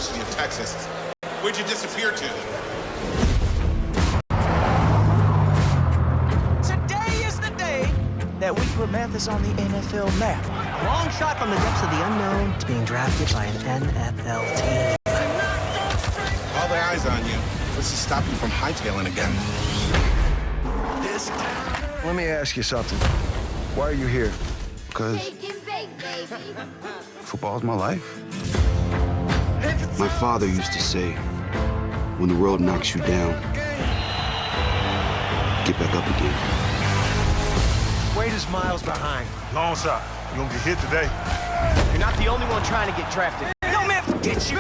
University of Texas. Where'd you disappear to? Today is the day that we put Mathis on the NFL map. A long shot from the depths of the unknown to being drafted by an NFL team. All the eyes on you. What's to stop you from hightailing again? Let me ask you something. Why are you here? Because football's my life. My father used to say, when the world knocks you down, get back up again. Wade is miles behind. Long shot. You're gonna get hit today. You're not the only one trying to get drafted. No, man, forget you.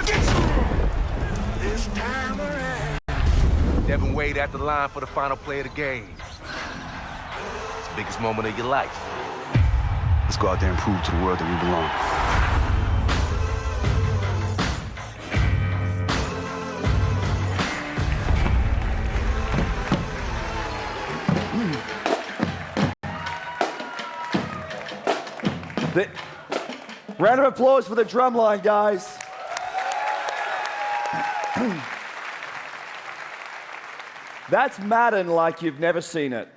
This time around. Devin Wade at the line for the final play of the game. It's the biggest moment of your life. Let's go out there and prove to the world that we belong. Round of applause for the drum line, guys. That's Madden like you've never seen it.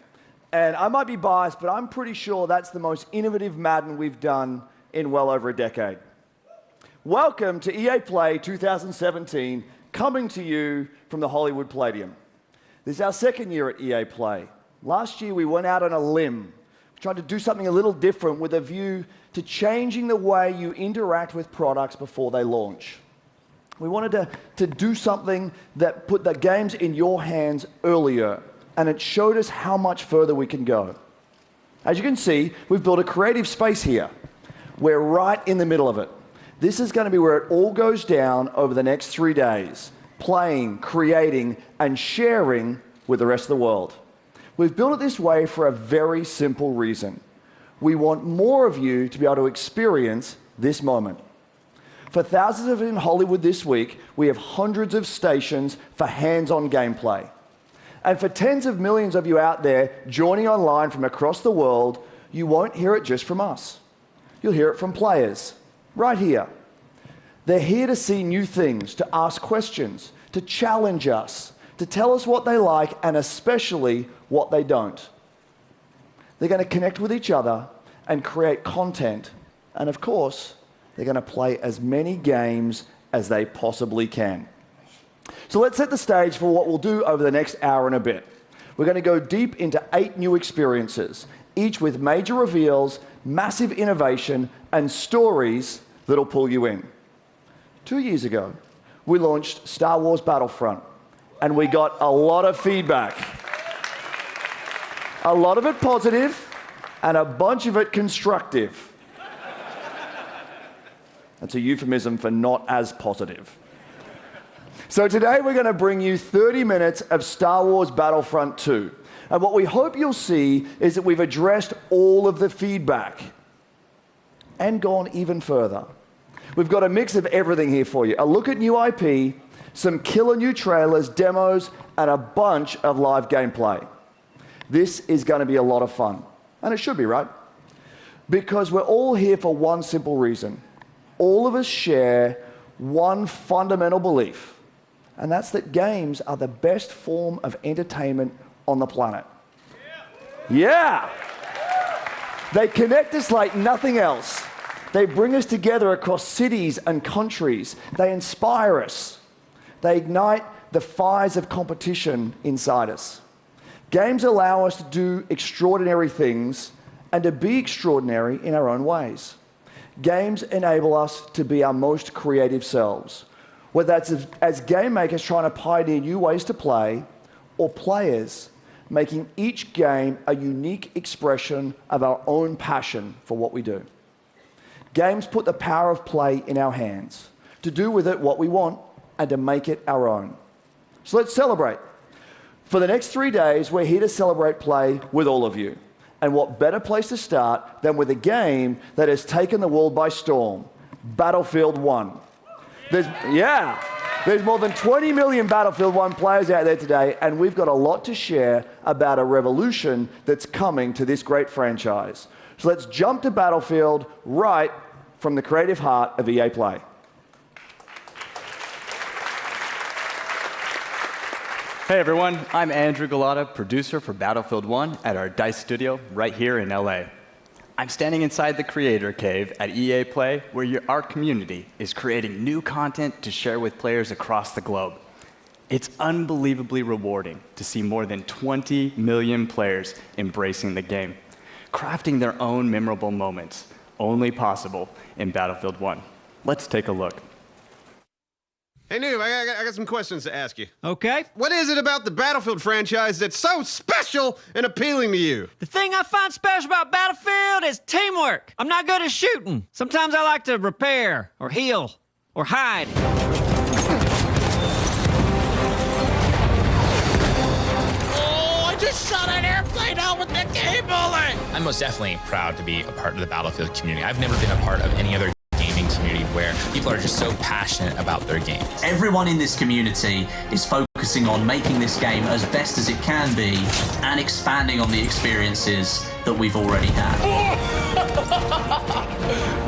And I might be biased, but I'm pretty sure that's the most innovative Madden we've done in well over a decade. Welcome to EA Play 2017, coming to you from the Hollywood Palladium. This is our second year at EA Play. Last year we went out on a limb, tried to do something a little different with a view to changing the way you interact with products before they launch. We wanted to do something that put the games in your hands earlier, and it showed us how much further we can go. As you can see, we've built a creative space here. We're right in the middle of it. This is going to be where it all goes down over the next 3 days, playing, creating, and sharing with the rest of the world. We've built it this way for a very simple reason. We want more of you to be able to experience this moment. For thousands of you in Hollywood this week, we have hundreds of stations for hands-on gameplay. And for tens of millions of you out there joining online from across the world, you won't hear it just from us. You'll hear it from players, right here. They're here to see new things, to ask questions, to challenge us, to tell us what they like and especially what they don't. They're going to connect with each other and create content. And of course, they're going to play as many games as they possibly can. So let's set the stage for what we'll do over the next hour and a bit. We're going to go deep into 8 new experiences, each with major reveals, massive innovation, and stories that'll pull you in. 2 years ago, we launched Star Wars Battlefront, and we got a lot of feedback. A lot of it positive, and a bunch of it constructive. That's a euphemism for not as positive. So today we're going to bring you 30 minutes of Star Wars Battlefront 2. And what we hope you'll see is that we've addressed all of the feedback and gone even further. We've got a mix of everything here for you. A look at new IP, some killer new trailers, demos, and a bunch of live gameplay. This is going to be a lot of fun. And it should be, right? Because we're all here for one simple reason. All of us share one fundamental belief, and that's that games are the best form of entertainment on the planet. Yeah! They connect us like nothing else. They bring us together across cities and countries. They inspire us. They ignite the fires of competition inside us. Games allow us to do extraordinary things and to be extraordinary in our own ways. Games enable us to be our most creative selves, whether that's as game makers trying to pioneer new ways to play, or players making each game a unique expression of our own passion for what we do. Games put the power of play in our hands, to do with it what we want and to make it our own. So let's celebrate. For the next 3 days, we're here to celebrate play with all of you. And what better place to start than with a game that has taken the world by storm, Battlefield 1. There's more than 20 million Battlefield 1 players out there today, and we've got a lot to share about a revolution that's coming to this great franchise. So let's jump to Battlefield right from the creative heart of EA Play. Hey everyone, I'm Andrew Galata, producer for Battlefield 1 at our DICE studio right here in LA. I'm standing inside the Creator Cave at EA Play, where our community is creating new content to share with players across the globe. It's unbelievably rewarding to see more than 20 million players embracing the game, crafting their own memorable moments, only possible in Battlefield 1. Let's take a look. Hey, Noob, I got some questions to ask you. Okay. What is it about the Battlefield franchise that's so special and appealing to you? The thing I find special about Battlefield is teamwork. I'm not good at shooting. Sometimes I like to repair, or heal, or hide. Oh, I just shot an airplane out with the cable! I'm most definitely proud to be a part of the Battlefield community. I've never been a part of any other gaming community where people are just so passionate about their games. Everyone in this community is focusing on making this game as best as it can be and expanding on the experiences that we've already had.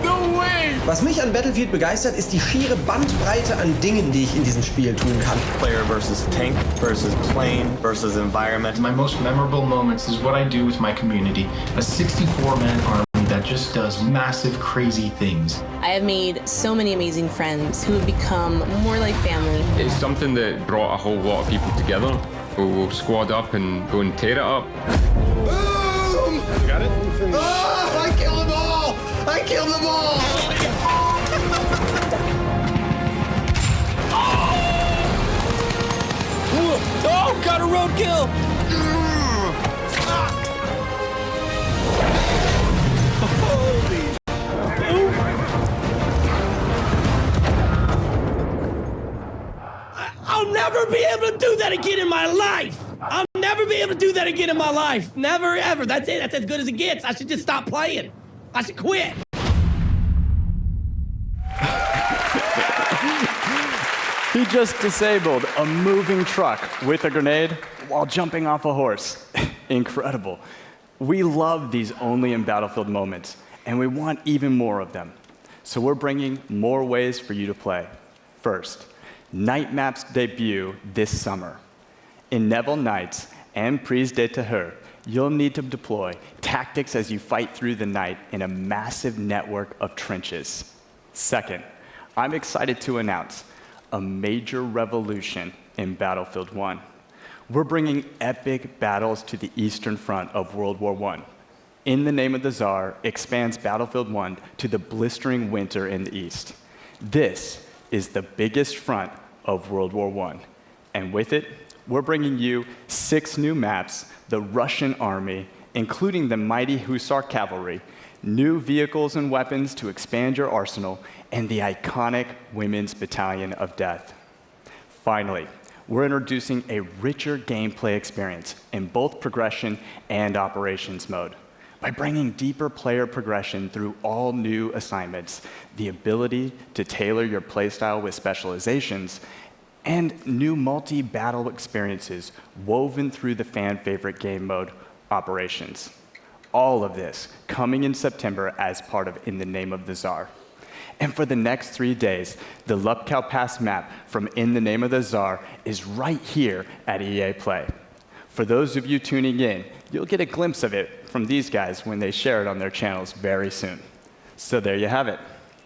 No way! Was mich an Battlefield begeistert, ist die schiere Bandbreite an Dingen, die ich in diesem Spiel tun kann. Player versus tank versus plane versus environment. My most memorable moments is what I do with my community. A 64-man army that just does massive, crazy things. I have made so many amazing friends who have become more like family. It's something that brought a whole lot of people together who will squad up and go and tear it up. Boom! You got it? Oh, I killed them all! I killed them all! Oh, got a roadkill! I'll never be able to do that again in my life. I'll never be able to do that again in my life. Never, ever. That's it. That's as good as it gets. I should just stop playing. I should quit. He just disabled a moving truck with a grenade while jumping off a horse. Incredible. We love these only in Battlefield moments, and we want even more of them. So we're bringing more ways for you to play. First, night maps debut this summer. In Niville Nights and Prise de Tahure, you'll need to deploy tactics as you fight through the night in a massive network of trenches. Second, I'm excited to announce a major revolution in Battlefield 1. We're bringing epic battles to the Eastern Front of World War I. In the Name of the Tsar expands Battlefield 1 to the blistering winter in the East. This is the biggest front of World War I. And with it, we're bringing you 6 new maps, the Russian army, including the mighty Hussar cavalry, new vehicles and weapons to expand your arsenal, and the iconic Women's Battalion of Death. Finally, we're introducing a richer gameplay experience in both progression and operations mode. By bringing deeper player progression through all new assignments, the ability to tailor your playstyle with specializations, and new multi-battle experiences woven through the fan-favorite game mode, Operations. All of this coming in September as part of In the Name of the Tsar. And for the next 3 days, the Lupkow Pass map from In the Name of the Tsar is right here at EA Play. For those of you tuning in, you'll get a glimpse of it from these guys when they share it on their channels very soon. So there you have it,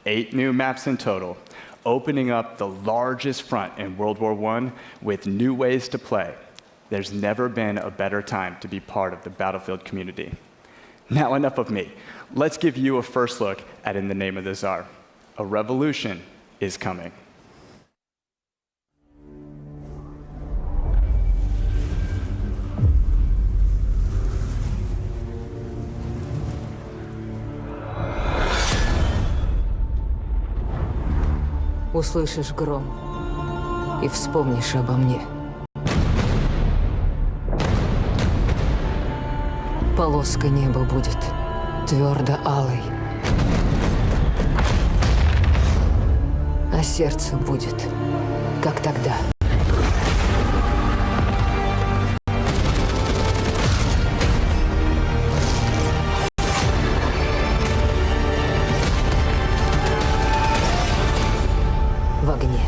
8 new maps in total, opening up the largest front in World War I with new ways to play. There's never been a better time to be part of the Battlefield community. Now enough of me. Let's give you a first look at In the Name of the Tsar. A revolution is coming. Услышишь гром и вспомнишь обо мне. Полоска неба будет твердо алой, а сердце будет, как тогда. В огне.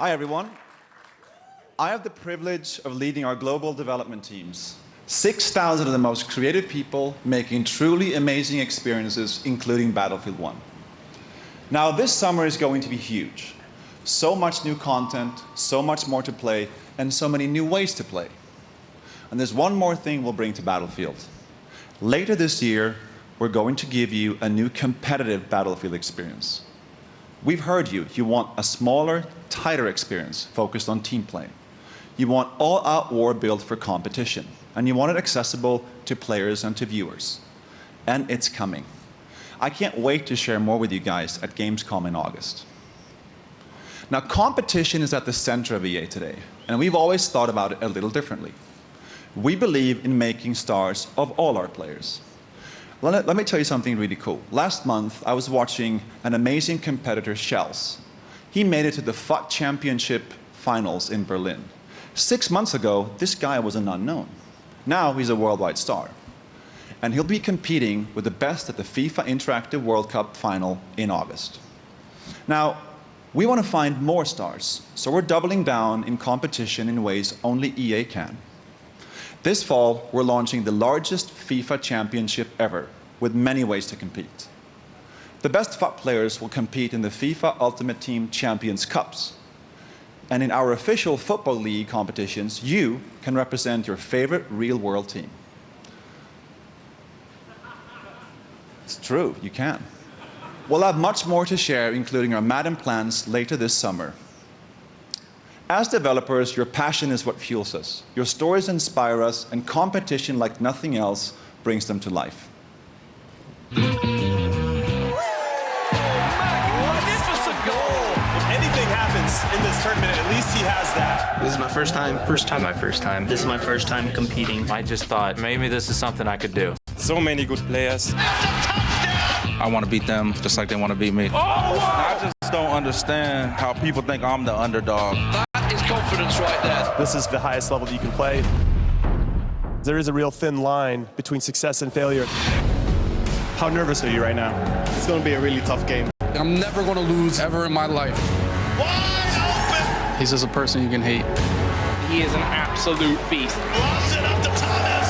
Hi, everyone. I have the privilege of leading our global development teams. 6,000 of the most creative people making truly amazing experiences, including Battlefield 1. Now, this summer is going to be huge. So much new content, so much more to play, and so many new ways to play. And there's one more thing we'll bring to Battlefield. Later this year, we're going to give you a new competitive Battlefield experience. We've heard you. You want a smaller, tighter experience focused on team play. You want all-out war built for competition. And you want it accessible to players and to viewers. And it's coming. I can't wait to share more with you guys at Gamescom in August. Now, competition is at the center of EA today, and we've always thought about it a little differently. We believe in making stars of all our players. Let me tell you something really cool. Last month, I was watching an amazing competitor, Shells. He made it to the FUT Championship finals in Berlin. 6 months ago, this guy was an unknown. Now he's a worldwide star. And he'll be competing with the best at the FIFA Interactive World Cup final in August. Now, we want to find more stars, so we're doubling down in competition in ways only EA can. This fall, we're launching the largest FIFA championship ever, with many ways to compete. The best FUT players will compete in the FIFA Ultimate Team Champions Cups. And in our official Football League competitions, you can represent your favorite real-world team. It's true, you can. We'll have much more to share, including our Madden plans later this summer. As developers, your passion is what fuels us. Your stories inspire us, and competition like nothing else brings them to life. In this tournament, at least he has that. This is my first time. My first time. This is my first time competing. I just thought maybe this is something I could do. So many good players. I want to beat them just like they want to beat me. Oh, wow. I just don't understand how people think I'm the underdog. That is confidence right there. This is the highest level that you can play. There is a real thin line between success and failure. How nervous are you right now? It's going to be a really tough game. I'm never going to lose ever in my life. He's just a person you can hate. He is an absolute beast. Loves it up to Thomas.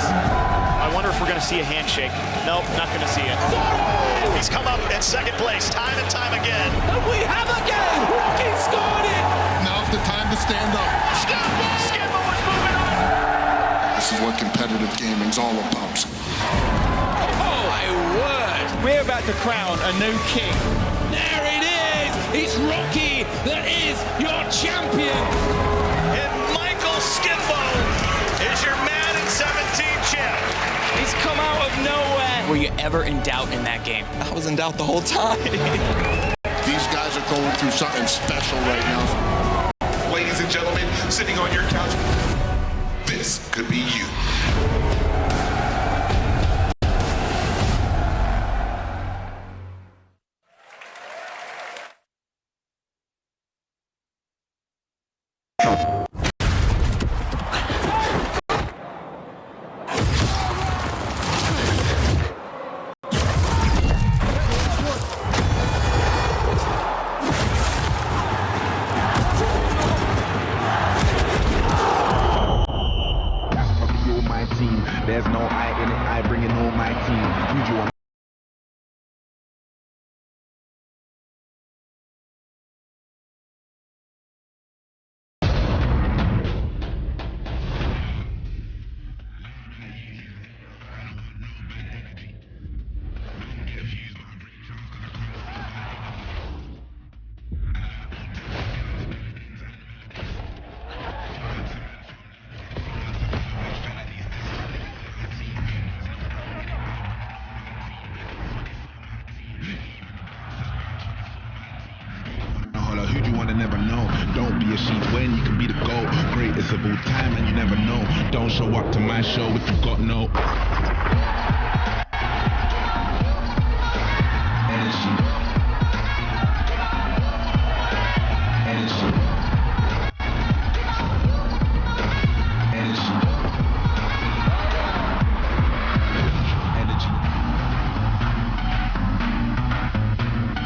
I wonder if we're going to see a handshake. Nope, not going to see it. He's come up in second place time and time again. And we have again. Rocky scored it. Now's the time to stand up. Skipper was moving on. This is what competitive gaming's all about. Oh, my word. We're about to crown a new king. There it is. It's Rocky that is your champion. And Michael Skimbo is your Madden 17 champ. He's come out of nowhere. Were you ever in doubt in that game? I was in doubt the whole time. These guys are going through something special right now. Ladies and gentlemen, sitting on your couch, This could be you. There's no I in it, I bring it home my team. Usual. Never know. Don't be a sheep when you can be the goal. Great, it's about time and you never know. Don't show up to my show if you got no energy. Energy. Energy.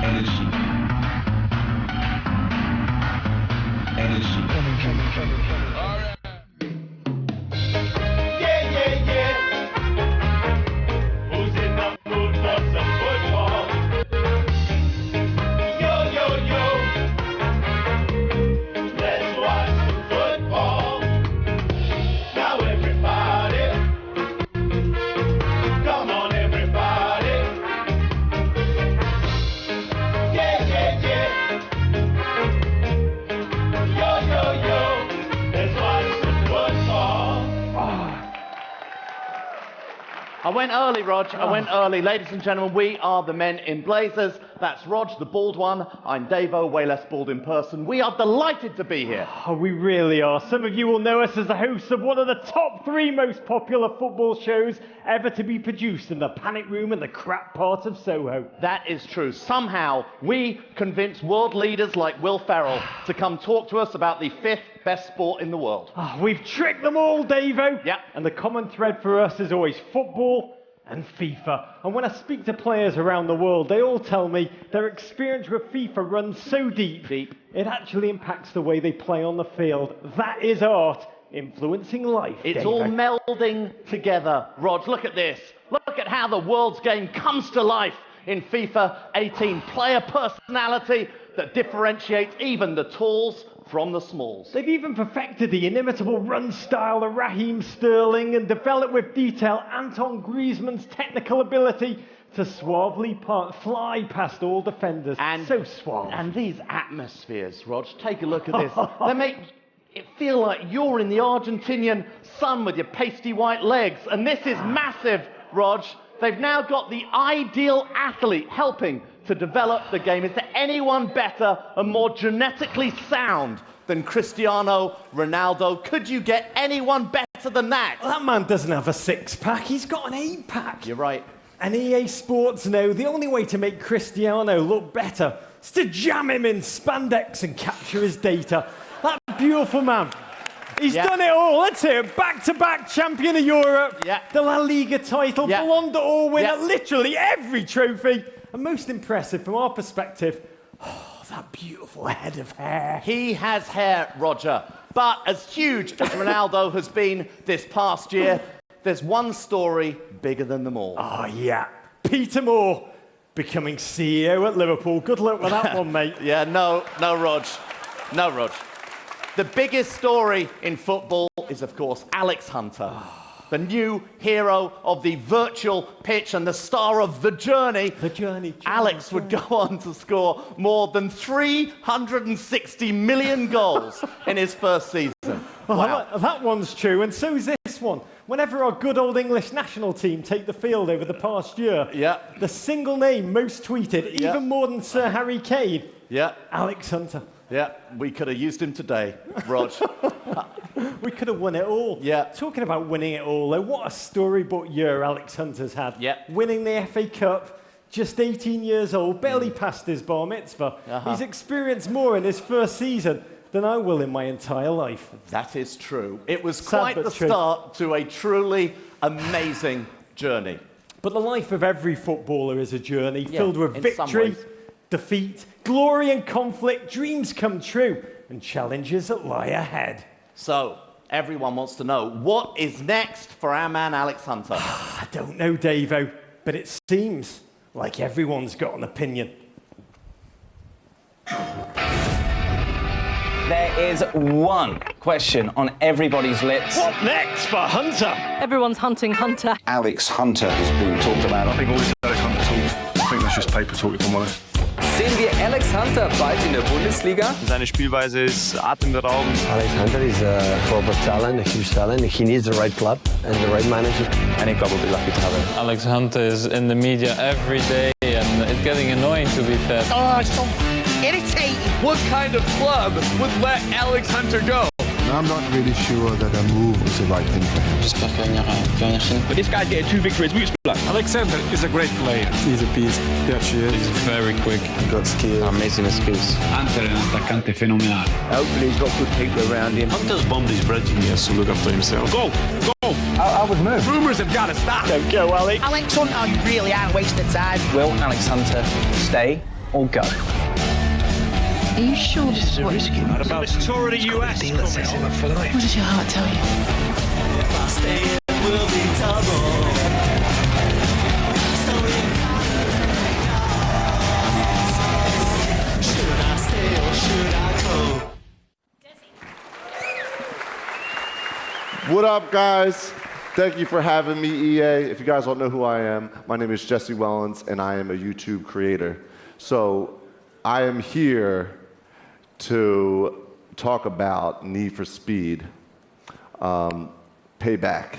Energy. Energy. I went early, Rog. I went early. Ladies and gentlemen, we are the Men in Blazers. That's Rog, the bald one. I'm Davo, way less bald in person. We are delighted to be here. Oh, we really are. Some of you will know us as the hosts of one of the top 3 most popular football shows ever to be produced in the panic room and the crap part of Soho. That is true. Somehow, we convinced world leaders like Will Ferrell to come talk to us about the 5th best sport in the world. Oh, we've tricked them all, Davo. Yeah. And the common thread for us is always football and FIFA. And when I speak to players around the world, they all tell me their experience with FIFA runs so deep, it actually impacts the way they play on the field. That is art influencing life. It's Davo. all melding together, Rog. Look at this. Look at how the world's game comes to life in FIFA 18. Player personality that differentiates even the talls from the smalls. They've even perfected the inimitable run style of Raheem Sterling and developed with detail Anton Griezmann's technical ability to suavely fly past all defenders. And so suave. And these atmospheres, Rog, take a look at this. They make it feel like you're in the Argentinian sun with your pasty white legs. And this is massive, Rog. They've now got the ideal athlete helping to develop the game. Is there anyone better and more genetically sound than Cristiano Ronaldo? Could you get anyone better than that? That man doesn't have a 6-pack, he's got an 8-pack. You're right. And EA Sports know the only way to make Cristiano look better is to jam him in spandex and capture his data. That beautiful man. He's done it all. Let's hear it. Back-to-back champion of Europe, the La Liga title, Ballon d'Or winner, literally every trophy. And most impressive from our perspective, that beautiful head of hair. He has hair, Roger. But as huge as Ronaldo has been this past year, there's one story bigger than them all. Oh, yeah. Peter Moore becoming CEO at Liverpool. Good luck with that one, mate. Yeah, no, Rog. No, Rog. The biggest story in football is, of course, Alex Hunter. The new hero of the virtual pitch and the star of The Journey. The Journey. Alex would go on to score more than 360 million goals in his first season. Wow. That one's true, and so's this one. Whenever our good old English national team take the field over the past year, the single name most tweeted, even more than Sir Harry Kane, Alex Hunter. Yeah, we could have used him today, Rog. We could have won it all. Yeah. Talking about winning it all, though, what a storybook year Alex Hunter's had. Yeah. Winning the FA Cup, just 18 years old, barely passed his bar mitzvah. He's experienced more in his first season than I will in my entire life. That is true. It was quite the start to a truly amazing journey. But the life of every footballer is a journey filled with victory, defeat, glory and conflict, dreams come true, and challenges that lie ahead. So, everyone wants to know, what is next for our man Alex Hunter? I don't know, Davo, but it seems like everyone's got an opinion. There is one question on everybody's lips. What next for Hunter? Everyone's hunting Hunter. Alex Hunter has been talked about. I think all this Alex Hunter talk, I think that's just paper talk, if I'm honest. Sehen wir Alex Hunter bald in der Bundesliga? Seine Spielweise ist atemberaubend. Alex Hunter is a global talent, a huge talent. He needs the right club and the right manager. Any club will be lucky to have him. Alex Hunter is in the media every day, and it's getting annoying, to be fair. Oh, it's so irritating. What kind of club would let Alex Hunter go? I'm not really sure that a move was the right thing for him. J'espère qu'il n'y aura rien. But this guy's getting too big for his boots. Alexander is a great player. He's a beast. Yeah, she is. He's very quick. Got skill. Amazing skills. Hunter è un attaccante fenomenale. Hopefully he's got good people around him. Hunter's bombed his bridge. He has to look after himself. Go! I would move. Rumours have got to stop. Don't go, Alex. Alex Hunter, you really are wasting time. Will Alex Hunter stay or go? Are you sure this is what risky? Not about this tour of the US. What does your heart tell you? If I stay, it will be double. Should I stay or should I go? What up, guys? Thank you for having me, EA. If you guys don't know who I am, my name is Jesse Wellens, and I am a YouTube creator. So I am here to talk about Need for Speed, Payback.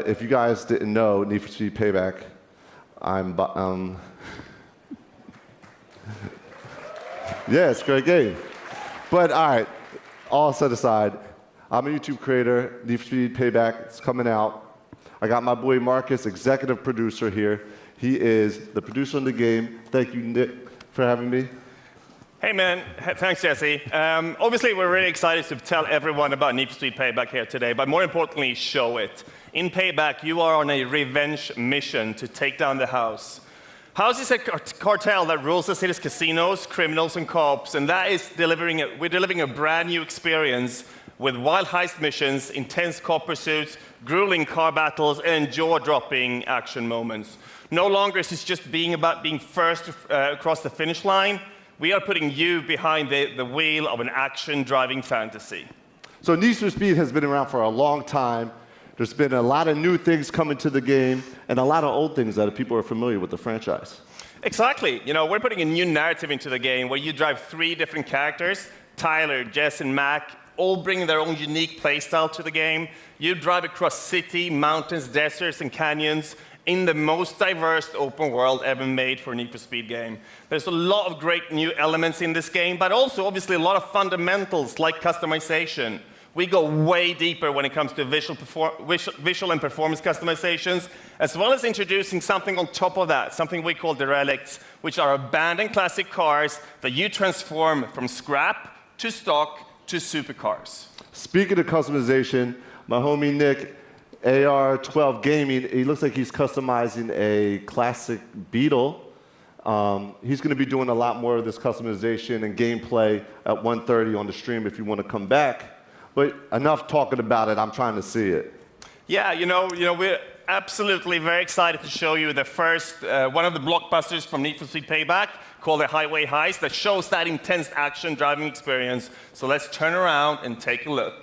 if you guys didn't know, Need for Speed Payback, yeah, it's a great game. But all right, all set aside, I'm a YouTube creator. Need for Speed Payback, it's coming out. I got my boy Marcus, executive producer here. He is the producer of the game. Thank you, Nick, for having me. Hey man, thanks Jesse. Obviously we're really excited to tell everyone about Need for Speed Payback here today, but more importantly, show it. In Payback, you are on a revenge mission to take down the House. House is a cartel that rules the city's casinos, criminals, and cops, and that is we're delivering a brand new experience with wild heist missions, intense cop pursuits, grueling car battles, and jaw-dropping action moments. No longer is this just about being first across the finish line. We are putting you behind the wheel of an action-driving fantasy. So Need for Speed has been around for a long time. There's been a lot of new things coming to the game and a lot of old things that people are familiar with the franchise. Exactly. You know, we're putting a new narrative into the game where you drive 3 different characters, Tyler, Jess, and Mac, all bringing their own unique playstyle to the game. You drive across city, mountains, deserts, and canyons in the most diverse open world ever made for a Need for Speed game. There's a lot of great new elements in this game, but also obviously a lot of fundamentals like customization. We go way deeper when it comes to visual and performance customizations, as well as introducing something on top of that, something we call derelicts, which are abandoned classic cars that you transform from scrap to stock to supercars. Speaking of customization, my homie Nick, AR12 Gaming, he looks like he's customizing a classic Beetle. He's going to be doing a lot more of this customization and gameplay at 1:30 on the stream if you want to come back. But enough talking about it, I'm trying to see it. Yeah, you know, we're absolutely very excited to show you the first, one of the blockbusters from Need for Speed Payback, called the Highway Heist, that shows that intense action driving experience. So let's turn around and take a look.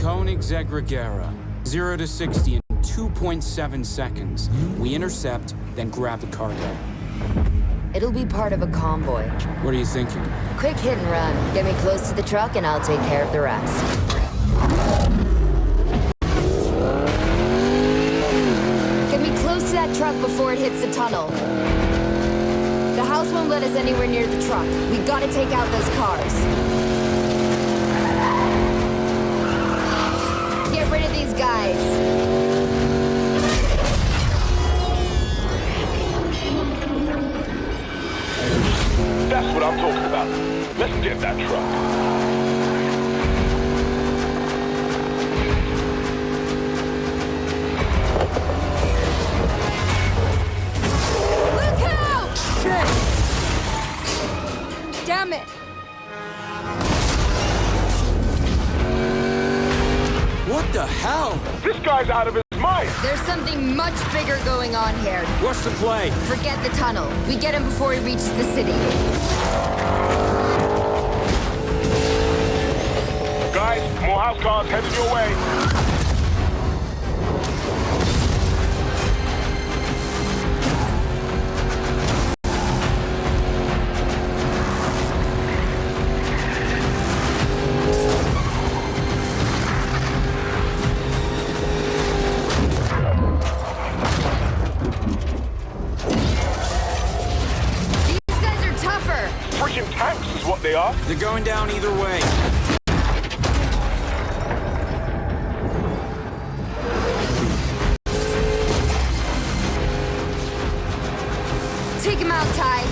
Koenigsegg Regera, 0 to 60 in 2.7 seconds. We intercept, then grab the cargo. It'll be part of a convoy. What are you thinking? Quick hit and run. Get me close to the truck and I'll take care of the rest. Get me close to that truck before it hits the tunnel. The house won't let us anywhere near the truck. We gotta take out those cars. Get rid of these guys. That's what I'm talking about. Let's get that truck. Lupkow! Shit! Damn it! What the hell? This guy's out of his mind. There's something much bigger going on here. What's the play? Forget the tunnel. We get him before he reaches the city. Guys, more house cars headed your way. They are? They're going down either way. Take him out, Ty.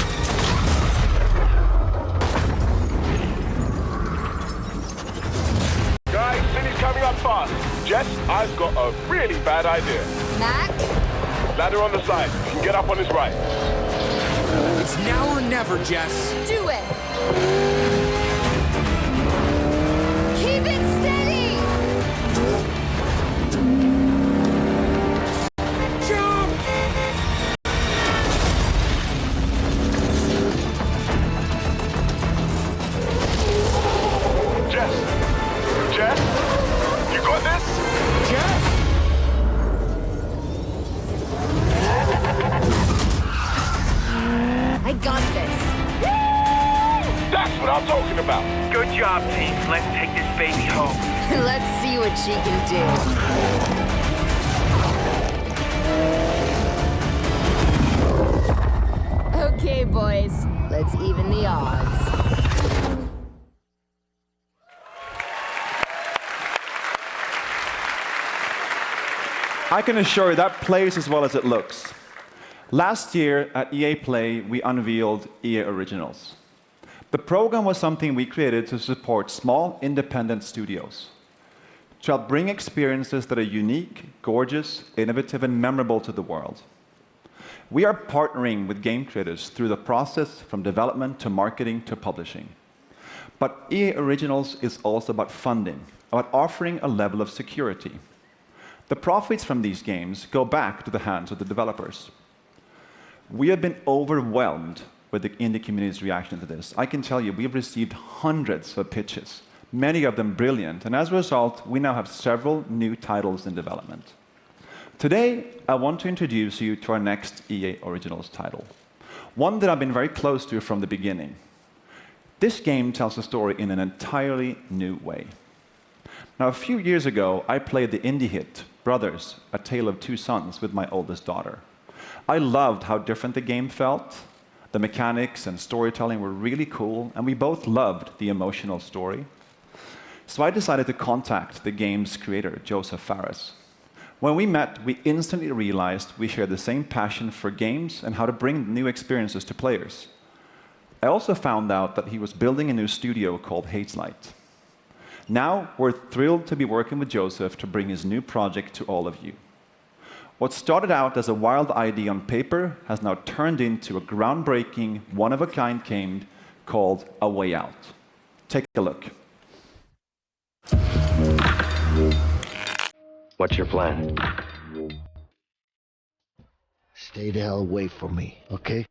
Guys, city's coming up fast. Jess, I've got a really bad idea. Mac? Ladder on the side. You can get up on his right. It's now or never, Jess. Do it. Keep it steady! Jump! Jess, you got this? Jess! I got this. job, team. Let's take this baby home. Let's see what she can do. Okay, boys. Let's even the odds. I can assure you that plays as well as it looks. Last year at EA Play, we unveiled EA Originals. The program was something we created to support small, independent studios, to help bring experiences that are unique, gorgeous, innovative, and memorable to the world. We are partnering with game creators through the process from development to marketing to publishing. But EA Originals is also about funding, about offering a level of security. The profits from these games go back to the hands of the developers. We have been overwhelmed with the indie community's reaction to this. I can tell you, we've received hundreds of pitches, many of them brilliant, and as a result, we now have several new titles in development. Today, I want to introduce you to our next EA Originals title, one that I've been very close to from the beginning. This game tells a story in an entirely new way. Now, a few years ago, I played the indie hit, Brothers, A Tale of Two Sons, with my oldest daughter. I loved how different the game felt. The mechanics and storytelling were really cool, and we both loved the emotional story. So I decided to contact the game's creator, Joseph Fares. When we met, we instantly realized we shared the same passion for games and how to bring new experiences to players. I also found out that he was building a new studio called Hazelight. Now, we're thrilled to be working with Joseph to bring his new project to all of you. What started out as a wild idea on paper has now turned into a groundbreaking, one-of-a-kind game called A Way Out. Take a look. What's your plan? Stay the hell away from me, okay?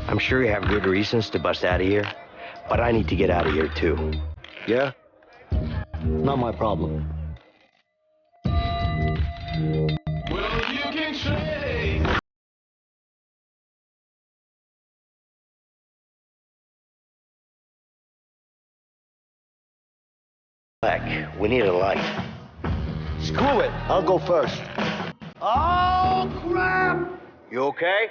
I'm sure you have good reasons to bust out of here, but I need to get out of here too. Yeah? Not my problem. Well, you can trade. Back. We need a light. Screw it. I'll go first. Oh, crap! You okay?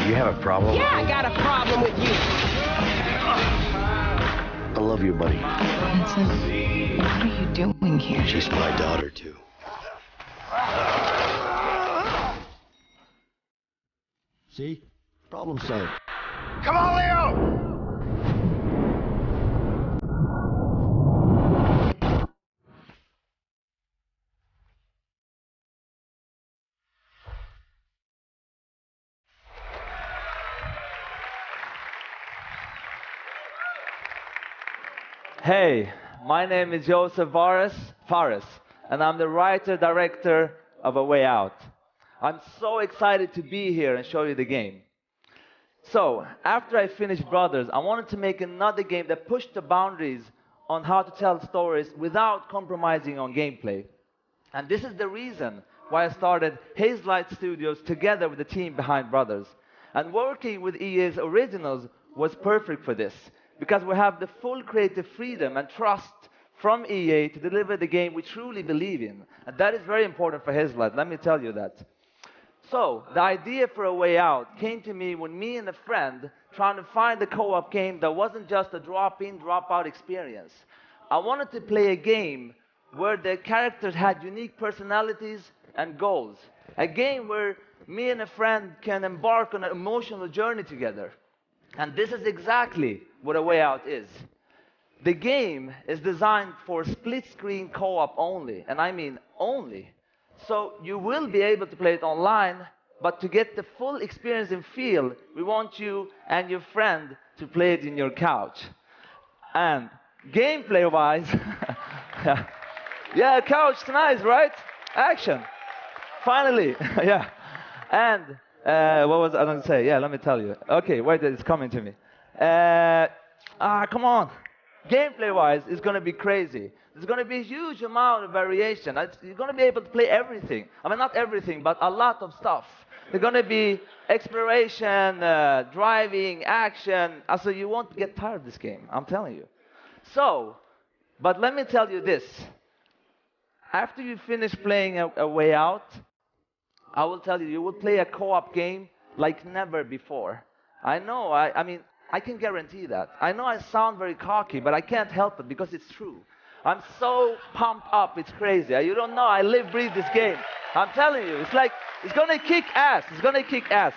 You have a problem? Yeah, I got a problem with you. I love you, buddy. Vincent, what are you doing here? She's my daughter, too. See? Problem solved. Come on, Leo! Hey, my name is Joseph Fares, and I'm the writer-director of A Way Out. I'm so excited to be here and show you the game. So, after I finished Brothers, I wanted to make another game that pushed the boundaries on how to tell stories without compromising on gameplay. And this is the reason why I started Hazelight Studios together with the team behind Brothers. And working with EA's Originals was perfect for this, because we have the full creative freedom and trust from EA to deliver the game we truly believe in. And that is very important for Hazelight, let me tell you that. So, the idea for A Way Out came to me when me and a friend trying to find a co-op game that wasn't just a drop-in, drop-out experience. I wanted to play a game where the characters had unique personalities and goals. A game where me and a friend can embark on an emotional journey together. And this is exactly what A Way Out is. The game is designed for split-screen co-op only, and I mean only. So you will be able to play it online, but to get the full experience and feel, we want you and your friend to play it in your couch. And gameplay-wise, Yeah, couch, nice, right? Action. Finally, yeah. And what was I going to say? Yeah, let me tell you. Okay, wait, it's coming to me. Come on. Gameplay-wise, it's going to be crazy. There's going to be a huge amount of variation. You're going to be able to play everything. I mean, not everything, but a lot of stuff. There's going to be exploration, driving, action. Also, you won't get tired of this game, I'm telling you. So, but let me tell you this. After you finish playing a Way Out, I will tell you, you will play a co-op game like never before. I know, I mean, I can guarantee that. I know I sound very cocky, but I can't help it because it's true. I'm so pumped up, it's crazy. You don't know, I live, breathe this game. I'm telling you, it's like, it's gonna kick ass. It's gonna kick ass.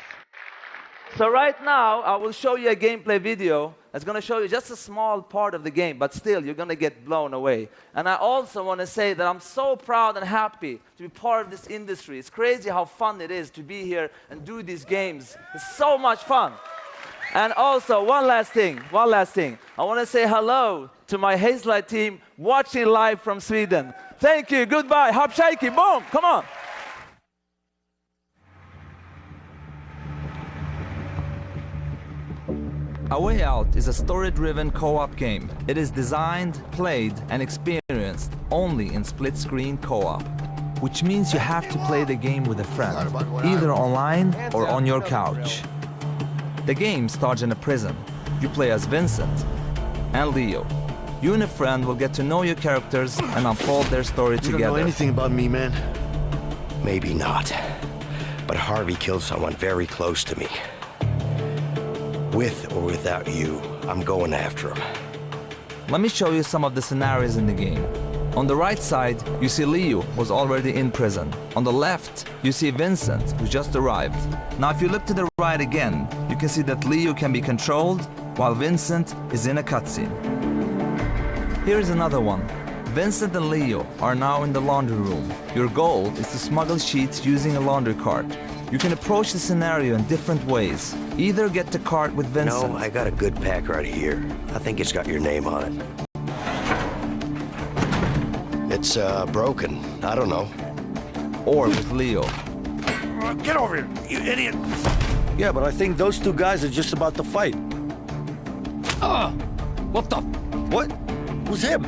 So right now, I will show you a gameplay video that's gonna show you just a small part of the game, but still, you're gonna get blown away. And I also wanna say that I'm so proud and happy to be part of this industry. It's crazy how fun it is to be here and do these games. It's so much fun. And also, one last thing. I wanna say hello to my Hazelight team watching live from Sweden. Thank you, goodbye, hop shaky, boom, come on. A Way Out is a story-driven co-op game. It is designed, played, and experienced only in split-screen co-op, which means you have to play the game with a friend, either online or on your couch. The game starts in a prison. You play as Vincent and Leo. You and a friend will get to know your characters and unfold their story together. You don't know anything about me, man. Maybe not. But Harvey killed someone very close to me. With or without you, I'm going after him. Let me show you some of the scenarios in the game. On the right side, you see Leo was already in prison. On the left, you see Vincent, who just arrived. Now if you look to the right again, you can see that Leo can be controlled, while Vincent is in a cutscene. Here is another one. Vincent and Leo are now in the laundry room. Your goal is to smuggle sheets using a laundry cart. You can approach the scenario in different ways. Either get the cart with Vincent. No, I got a good pack right here. I think it's got your name on it. It's broken. I don't know. Or with Leo. Get over here, you idiot! Yeah, but I think those two guys are just about to fight. What the? What? Who's him?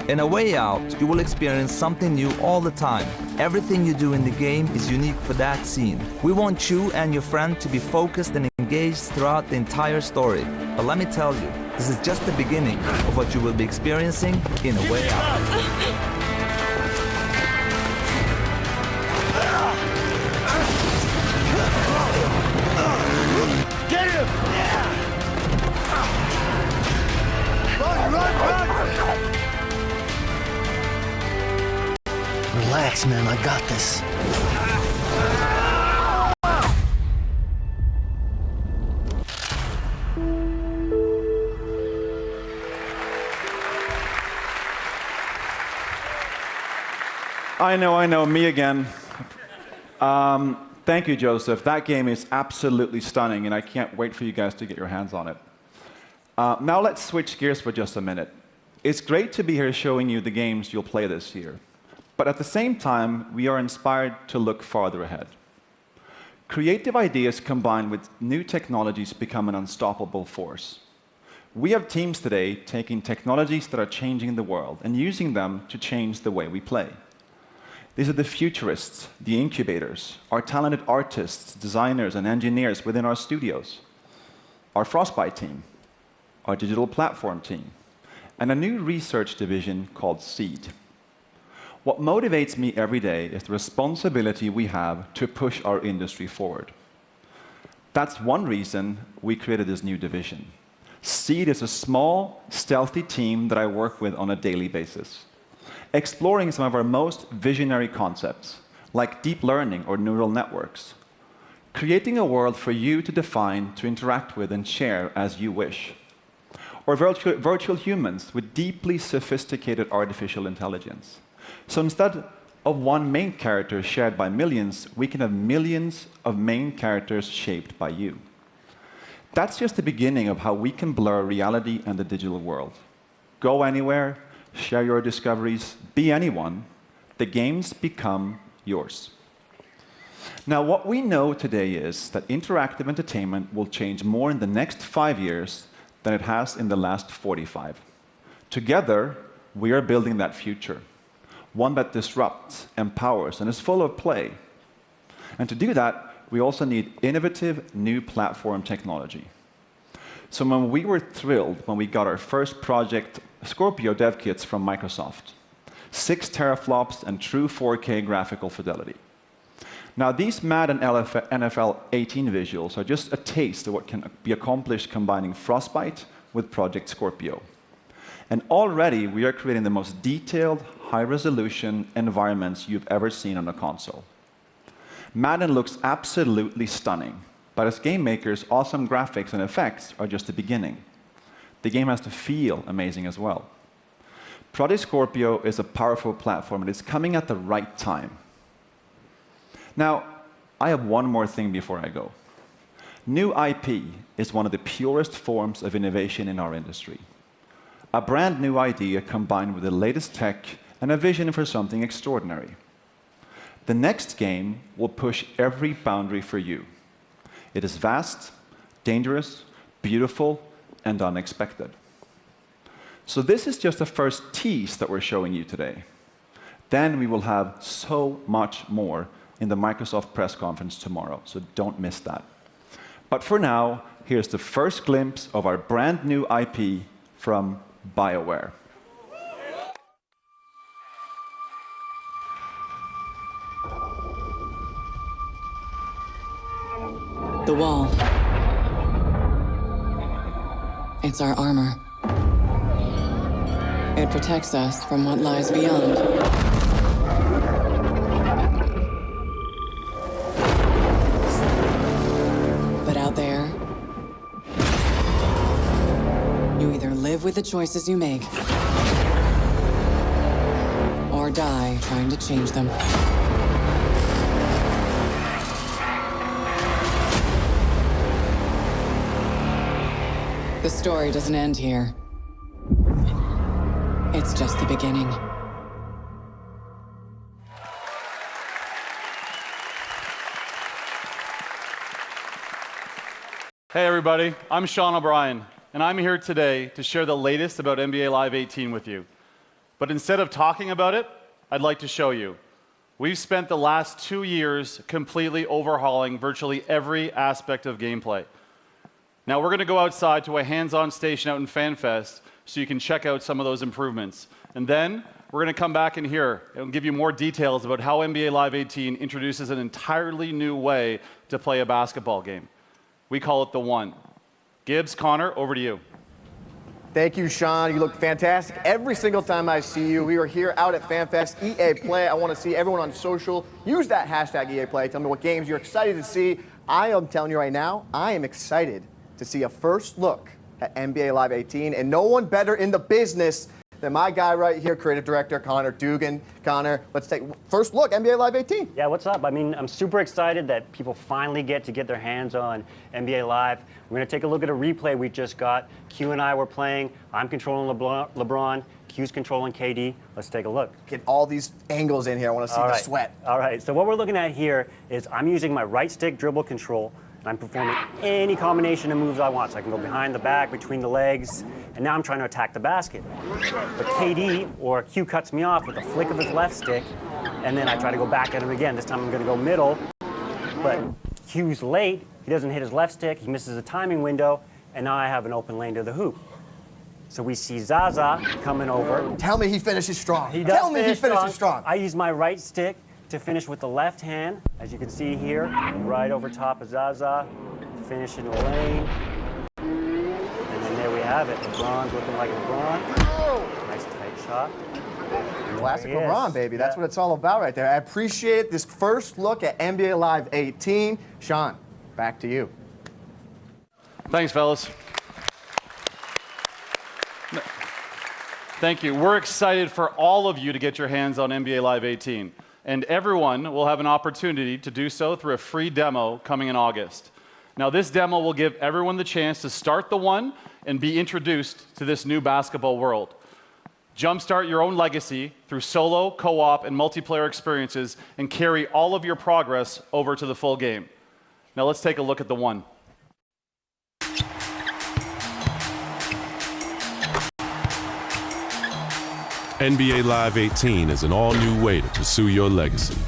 In A Way Out, you will experience something new all the time. Everything you do in the game is unique for that scene. We want you and your friend to be focused and engaged throughout the entire story. But let me tell you, this is just the beginning of what you will be experiencing in A Way Out. Get him! Run! Relax, man, I got this. I know, me again. Thank you, Joseph. That game is absolutely stunning, and I can't wait for you guys to get your hands on it. Now let's switch gears for just a minute. It's great to be here showing you the games you'll play this year. But at the same time, we are inspired to look farther ahead. Creative ideas combined with new technologies become an unstoppable force. We have teams today taking technologies that are changing the world and using them to change the way we play. These are the futurists, the incubators, our talented artists, designers, and engineers within our studios, our Frostbite team, our digital platform team, and a new research division called Seed. What motivates me every day is the responsibility we have to push our industry forward. That's one reason we created this new division. Seed is a small, stealthy team that I work with on a daily basis, exploring some of our most visionary concepts, like deep learning or neural networks, creating a world for you to define, to interact with, and share as you wish, or virtual humans with deeply sophisticated artificial intelligence. So instead of one main character shared by millions, we can have millions of main characters shaped by you. That's just the beginning of how we can blur reality and the digital world. Go anywhere, share your discoveries, be anyone. The games become yours. Now, what we know today is that interactive entertainment will change more in the next 5 years than it has in the last 45. Together, we are building that future, one that disrupts, empowers, and is full of play. And to do that, we also need innovative new platform technology. So when we were thrilled when we got our first project Scorpio dev kits from Microsoft, 6 teraflops and true 4K graphical fidelity. Now, these Madden NFL 18 visuals are just a taste of what can be accomplished combining Frostbite with Project Scorpio. And already, we are creating the most detailed, high-resolution environments you've ever seen on a console. Madden looks absolutely stunning, but as game makers, awesome graphics and effects are just the beginning. The game has to feel amazing as well. Project Scorpio is a powerful platform, and it's coming at the right time. Now, I have one more thing before I go. New IP is one of the purest forms of innovation in our industry. A brand new idea combined with the latest tech and a vision for something extraordinary. The next game will push every boundary for you. It is vast, dangerous, beautiful, and unexpected. So this is just the first tease that we're showing you today. Then we will have so much more in the Microsoft press conference tomorrow, so don't miss that. But for now, here's the first glimpse of our brand new IP from BioWare. The wall. It's our armor. It protects us from what lies beyond. But out there, you either live with the choices you make, or die trying to change them. The story doesn't end here. It's just the beginning. Hey everybody, I'm Sean O'Brien, and I'm here today to share the latest about NBA Live 18 with you. But instead of talking about it, I'd like to show you. We've spent the last 2 years completely overhauling virtually every aspect of gameplay. Now we're going to go outside to a hands-on station out in FanFest so you can check out some of those improvements. And then we're going to come back in here and give you more details about how NBA Live 18 introduces an entirely new way to play a basketball game. We call it the One. Gibbs, Connor, over to you. Thank you, Sean. You look fantastic every single time I see you. We are here out at FanFest, EA Play. I want to see everyone on social. Use that hashtag EA Play. Tell me what games you're excited to see. I am telling you right now, I am excited to see a first look at NBA Live 18, and no one better in the business than my guy right here, creative director Connor Dugan. Connor, let's take first look, NBA Live 18. Yeah, what's up? I mean, I'm super excited that people finally get their hands on NBA Live. We're going to take a look at a replay we just got. Q and I were playing. I'm controlling LeBron. Q's controlling KD. Let's take a look. Get all these angles in here. I want to see the sweat. All right, so what we're looking at here is I'm using my right stick dribble control. I'm performing any combination of moves I want. So I can go behind the back, between the legs, and now I'm trying to attack the basket. But KD, or Q, cuts me off with a flick of his left stick, and then I try to go back at him again. This time I'm going to go middle, but Q's late. He doesn't hit his left stick. He misses a timing window, and now I have an open lane to the hoop. So we see Zaza coming over. Tell me he finishes strong. He does. Tell me he finishes strong. I use my right stick to finish with the left hand, as you can see here, right over top of Zaza, finish in the lane. And then there we have it. LeBron's looking like LeBron. Nice tight shot. Classic LeBron, baby. That's what it's all about right there. I appreciate this first look at NBA Live 18. Sean, back to you. Thanks, fellas. Thank you. We're excited for all of you to get your hands on NBA Live 18. And everyone will have an opportunity to do so through a free demo coming in August. Now, this demo will give everyone the chance to start the One and be introduced to this new basketball world. Jumpstart your own legacy through solo, co-op, and multiplayer experiences and carry all of your progress over to the full game. Now let's take a look at the one. NBA Live 18 is an all-new way to pursue your legacy.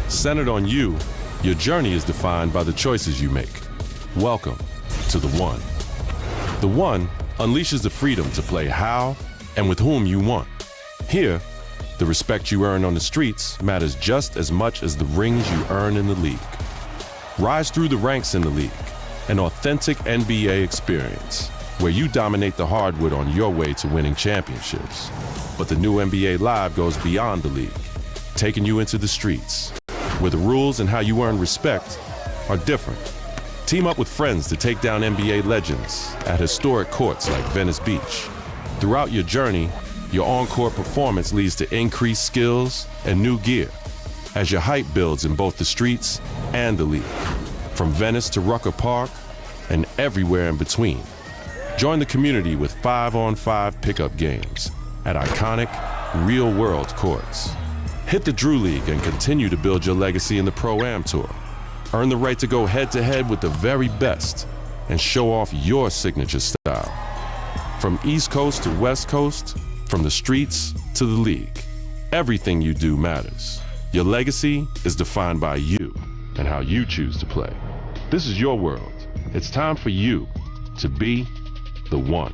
Centered on you, your journey is defined by the choices you make. Welcome to The One. The One unleashes the freedom to play how and with whom you want. Here, the respect you earn on the streets matters just as much as the rings you earn in the league. Rise through the ranks in the league, an authentic NBA experience where you dominate the hardwood on your way to winning championships. But the new NBA Live goes beyond the league, taking you into the streets, where the rules and how you earn respect are different. Team up with friends to take down NBA legends at historic courts like Venice Beach. Throughout your journey, your on-court performance leads to increased skills and new gear as your hype builds in both the streets and the league, from Venice to Rucker Park and everywhere in between. Join the community with 5-on-5 pickup games at iconic, real-world courts. Hit the Drew League and continue to build your legacy in the Pro-Am Tour. Earn the right to go head-to-head with the very best and show off your signature style. From East Coast to West Coast, from the streets to the league, everything you do matters. Your legacy is defined by you and how you choose to play. This is your world. It's time for you to be the one.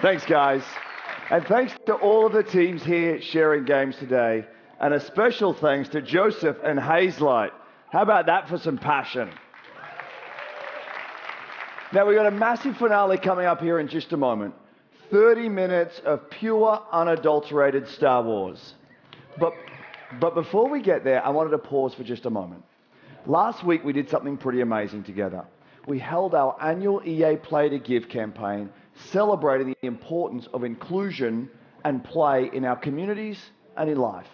Thanks, guys. And thanks to all of the teams here sharing games today. And a special thanks to Joseph and Hazelight. How about that for some passion? Now, we've got a massive finale coming up here in just a moment. 30 minutes of pure, unadulterated Star Wars. But before we get there, I wanted to pause for just a moment. Last week, we did something pretty amazing together. We held our annual EA Play to Give campaign, celebrating the importance of inclusion and play in our communities and in life.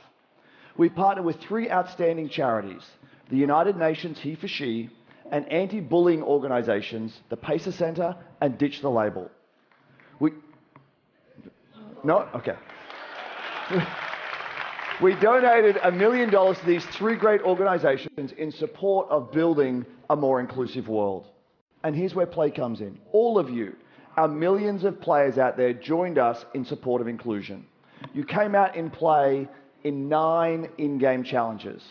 We partnered with 3 outstanding charities, the United Nations He for She, and anti-bullying organizations, the Pacer Center and Ditch the Label. We donated $1 million to these 3 great organizations in support of building a more inclusive world. And here's where play comes in. All of you, our millions of players out there, joined us in support of inclusion. You came out in play in 9 in-game challenges.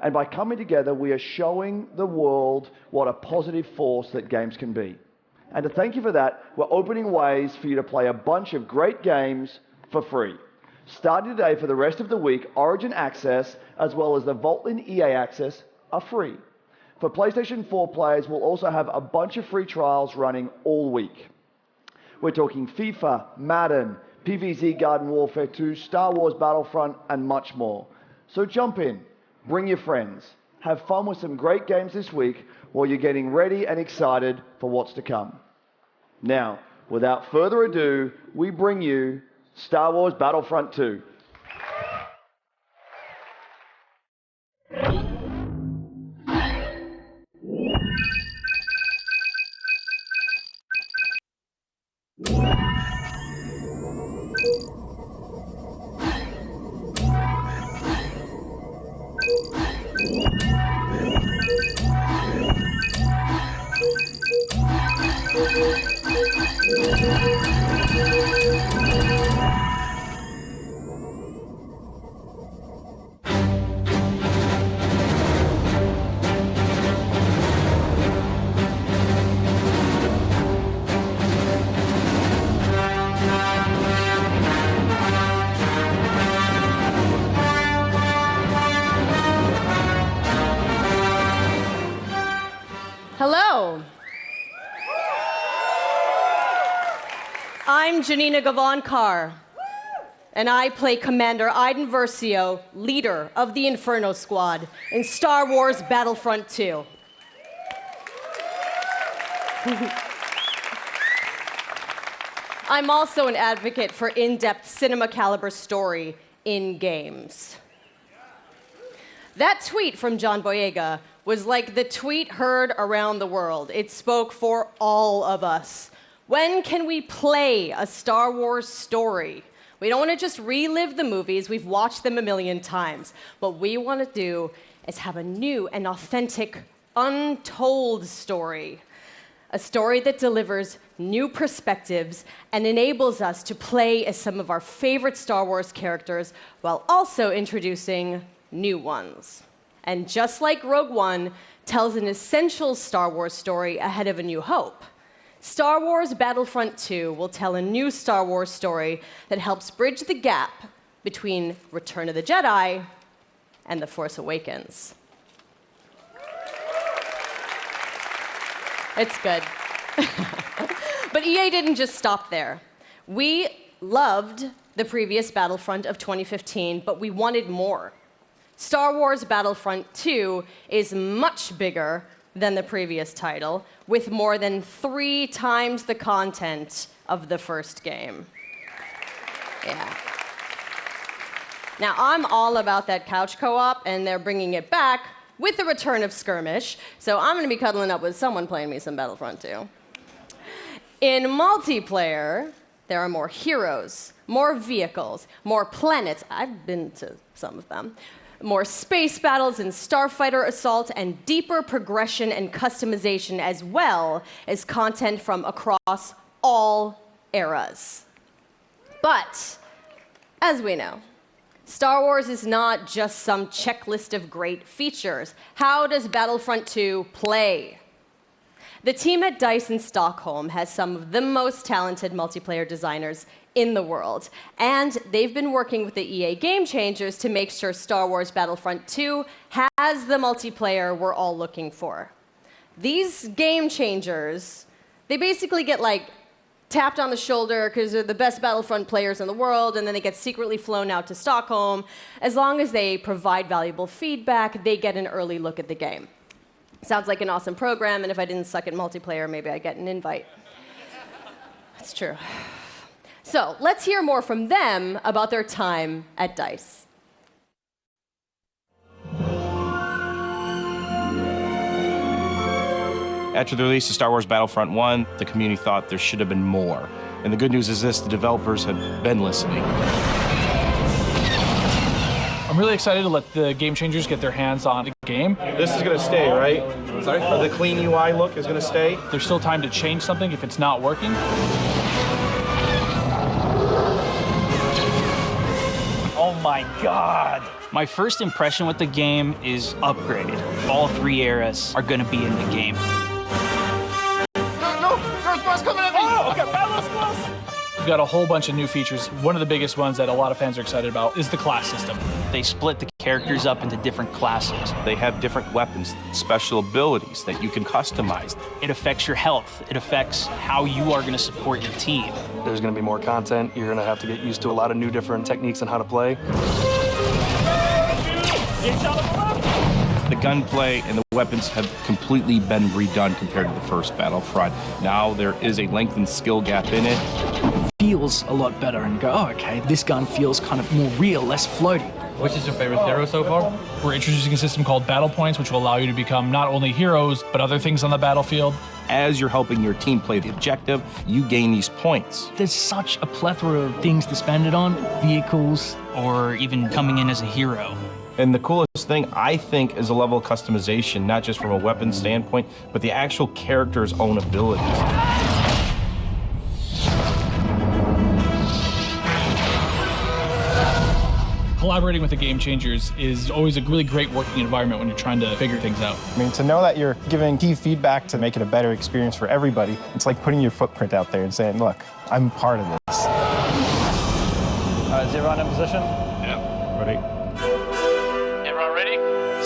And by coming together, we are showing the world what a positive force that games can be. And to thank you for that, we're opening ways for you to play a bunch of great games for free. Starting today for the rest of the week, Origin Access, as well as the Vaultlin EA Access, are free. For PlayStation 4 players, we'll also have a bunch of free trials running all week. We're talking FIFA, Madden, PvZ Garden Warfare 2, Star Wars Battlefront, and much more. So jump in, bring your friends, have fun with some great games this week while you're getting ready and excited for what's to come. Now, without further ado, we bring you Star Wars Battlefront 2. Hello. I'm Janina Gavankar, and I play Commander Iden Versio, leader of the Inferno Squad in Star Wars Battlefront 2. I'm also an advocate for in-depth cinema caliber story in games. That tweet from John Boyega was like the tweet heard around the world. It spoke for all of us. When can we play a Star Wars story? We don't want to just relive the movies. We've watched them a million times. What we want to do is have a new and authentic, untold story. A story that delivers new perspectives and enables us to play as some of our favorite Star Wars characters while also introducing new ones. And just like Rogue One tells an essential Star Wars story ahead of A New Hope, Star Wars Battlefront 2 will tell a new Star Wars story that helps bridge the gap between Return of the Jedi and The Force Awakens. It's good. But EA didn't just stop there. We loved the previous Battlefront of 2015, but we wanted more. Star Wars Battlefront 2 is much bigger than the previous title, with more than 3 times the content of the first game. Yeah. Now, I'm all about that couch co-op, and they're bringing it back with the return of Skirmish, so I'm going to be cuddling up with someone playing me some Battlefront 2. In multiplayer, there are more heroes, more vehicles, more planets. I've been to some of them. More space battles and starfighter assault, and deeper progression and customization, as well as content from across all eras. But, as we know, Star Wars is not just some checklist of great features. How does Battlefront 2 play? The team at DICE in Stockholm has some of the most talented multiplayer designers in the world, and they've been working with the EA Game Changers to make sure Star Wars Battlefront 2 has the multiplayer we're all looking for. These Game Changers, they basically get tapped on the shoulder because they're the best Battlefront players in the world, and then they get secretly flown out to Stockholm. As long as they provide valuable feedback, they get an early look at the game. Sounds like an awesome program, and if I didn't suck at multiplayer, maybe I'd get an invite. That's true. So let's hear more from them about their time at DICE. After the release of Star Wars Battlefront 1, the community thought there should have been more. And the good news is this, the developers have been listening. I'm really excited to let the Game Changers get their hands on the game. This is going to stay, right? Sorry? The clean UI look is going to stay? There's still time to change something if it's not working. Oh my God! My first impression with the game is upgraded. All 3 eras are going to be in the game. No, Earth Boss coming at me! Oh, okay, Battle Squad! We've got a whole bunch of new features. One of the biggest ones that a lot of fans are excited about is the class system. They split the characters up into different classes. They have different weapons, special abilities that you can customize. It affects your health. It affects how you are going to support your team. There's going to be more content. You're going to have to get used to a lot of new different techniques on how to play. The gunplay and the weapons have completely been redone compared to the first Battlefront. Now there is a lengthened skill gap in it. Feels a lot better and go, oh, okay, this gun feels kind of more real, less floaty. Which is your favorite hero so far? We're introducing a system called Battle Points, which will allow you to become not only heroes, but other things on the battlefield. As you're helping your team play the objective, you gain these points. There's such a plethora of things to spend it on, vehicles, or even coming in as a hero. And the coolest thing, I think, is a level of customization, not just from a weapon standpoint, but the actual character's own abilities. Collaborating with the Game Changers is always a really great working environment when you're trying to figure things out. I mean, to know that you're giving key feedback to make it a better experience for everybody, it's like putting your footprint out there and saying, look, I'm part of this. Is everyone in position? Yeah. Ready? Everyone ready?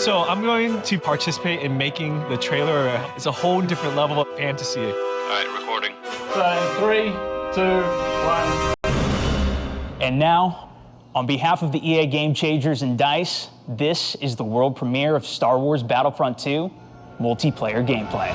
So I'm going to participate in making the trailer. It's a whole different level of fantasy. All right, recording. So 3, 2, 1. And now, on behalf of the EA Game Changers and DICE, this is the world premiere of Star Wars Battlefront 2 multiplayer gameplay.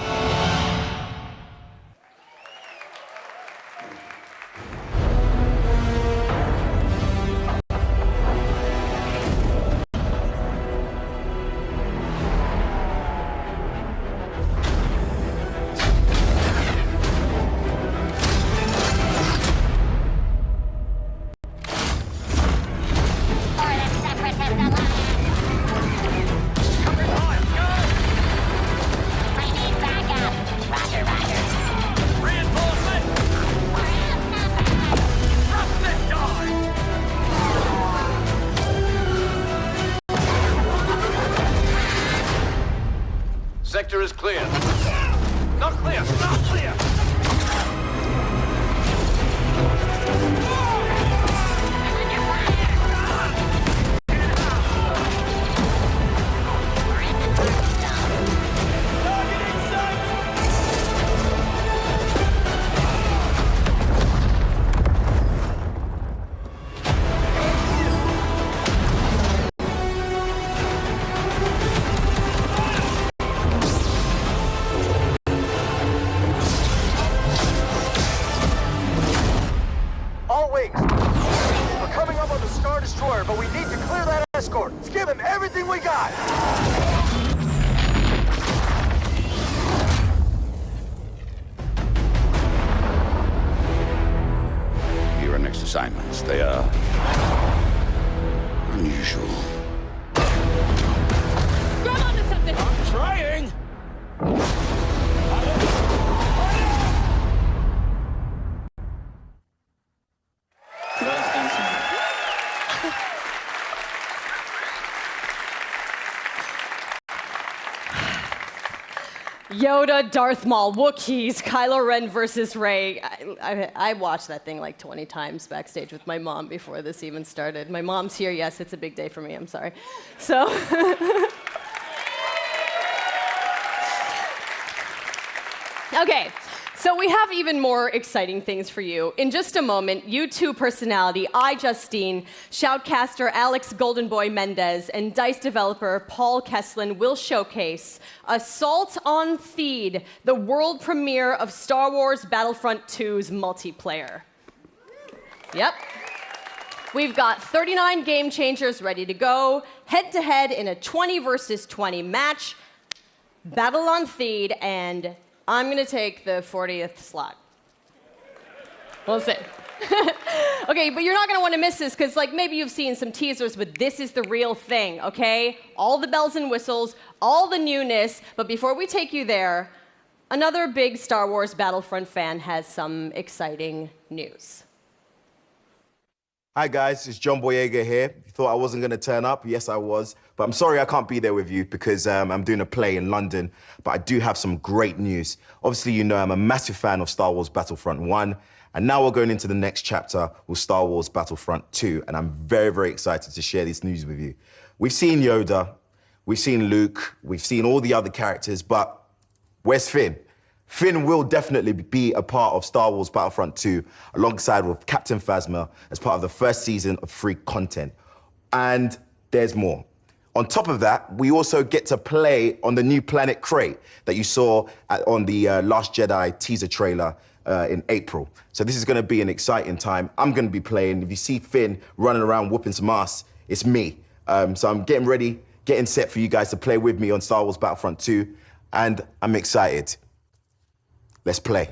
Sector is clear. Not clear! Not clear! But we need to clear that escort. Let's give him everything we got. Your next assignments, they are unusual. Grab onto something! I'm trying! Yoda, Darth Maul, Wookiees, Kylo Ren versus Rey. I watched that thing like 20 times backstage with my mom before this even started. My mom's here. Yes, it's a big day for me. I'm sorry. So. Okay. So we have even more exciting things for you. In just a moment, YouTube personality iJustine, shoutcaster Alex Goldenboy Mendez, and DICE developer Paul Kesslin will showcase Assault on Theed, the world premiere of Star Wars Battlefront 2's multiplayer. Yep. We've got 39 game changers ready to go, head-to-head in a 20 versus 20 match, Battle on Theed, and I'm going to take the 40th slot. We'll see. Okay, but you're not going to want to miss this because, like, maybe you've seen some teasers, but this is the real thing, okay? All the bells and whistles, all the newness. But before we take you there, another big Star Wars Battlefront fan has some exciting news. Hi guys, it's John Boyega here. You thought I wasn't going to turn up? Yes, I was. But I'm sorry I can't be there with you because I'm doing a play in London. But I do have some great news. Obviously, you know I'm a massive fan of Star Wars Battlefront 1. And now we're going into the next chapter with Star Wars Battlefront 2. And I'm very, very excited to share this news with you. We've seen Yoda, we've seen Luke, we've seen all the other characters, but where's Finn? Finn will definitely be a part of Star Wars Battlefront 2 alongside with Captain Phasma as part of the first season of free content. And there's more. On top of that, we also get to play on the new planet Crate that you saw on the Last Jedi teaser trailer in April. So this is going to be an exciting time. I'm going to be playing. If you see Finn running around whooping some ass, it's me. So I'm getting ready, getting set for you guys to play with me on Star Wars Battlefront 2, and I'm excited. Let's play.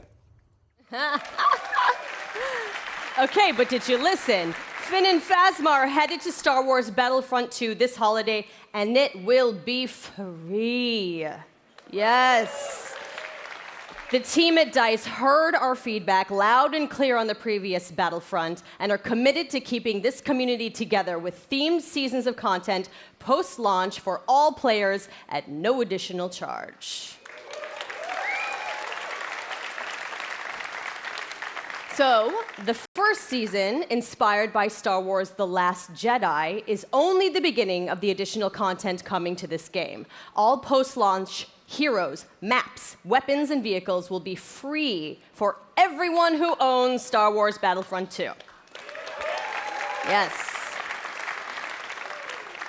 Okay, but did you listen? Finn and Phasma are headed to Star Wars Battlefront 2 this holiday, and it will be free. Yes. The team at DICE heard our feedback loud and clear on the previous Battlefront and are committed to keeping this community together with themed seasons of content post-launch for all players at no additional charge. So, the first season, inspired by Star Wars The Last Jedi, is only the beginning of the additional content coming to this game. All post-launch heroes, maps, weapons, and vehicles will be free for everyone who owns Star Wars Battlefront 2. Yes.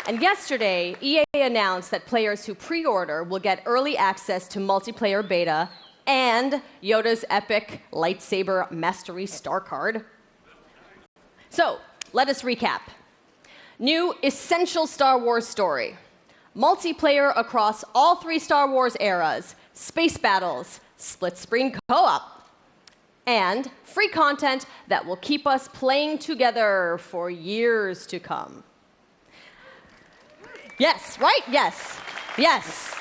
And yesterday, EA announced that players who pre-order will get early access to multiplayer beta and Yoda's epic lightsaber mastery star card. So, let us recap. New essential Star Wars story. Multiplayer across all 3 Star Wars eras, space battles, split-screen co-op, and free content that will keep us playing together for years to come. Yes, right? Yes. Yes.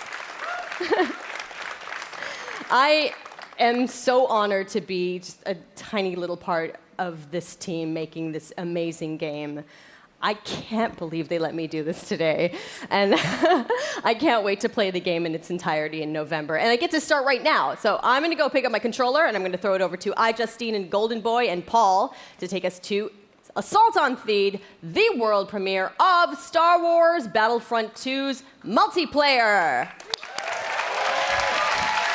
I am so honored to be just a tiny little part of this team making this amazing game. I can't believe they let me do this today. And I can't wait to play the game in its entirety in November. And I get to start right now. So I'm going to go pick up my controller, and I'm going to throw it over to iJustine and Golden Boy and Paul to take us to Assault on Theed, the world premiere of Star Wars Battlefront 2's multiplayer.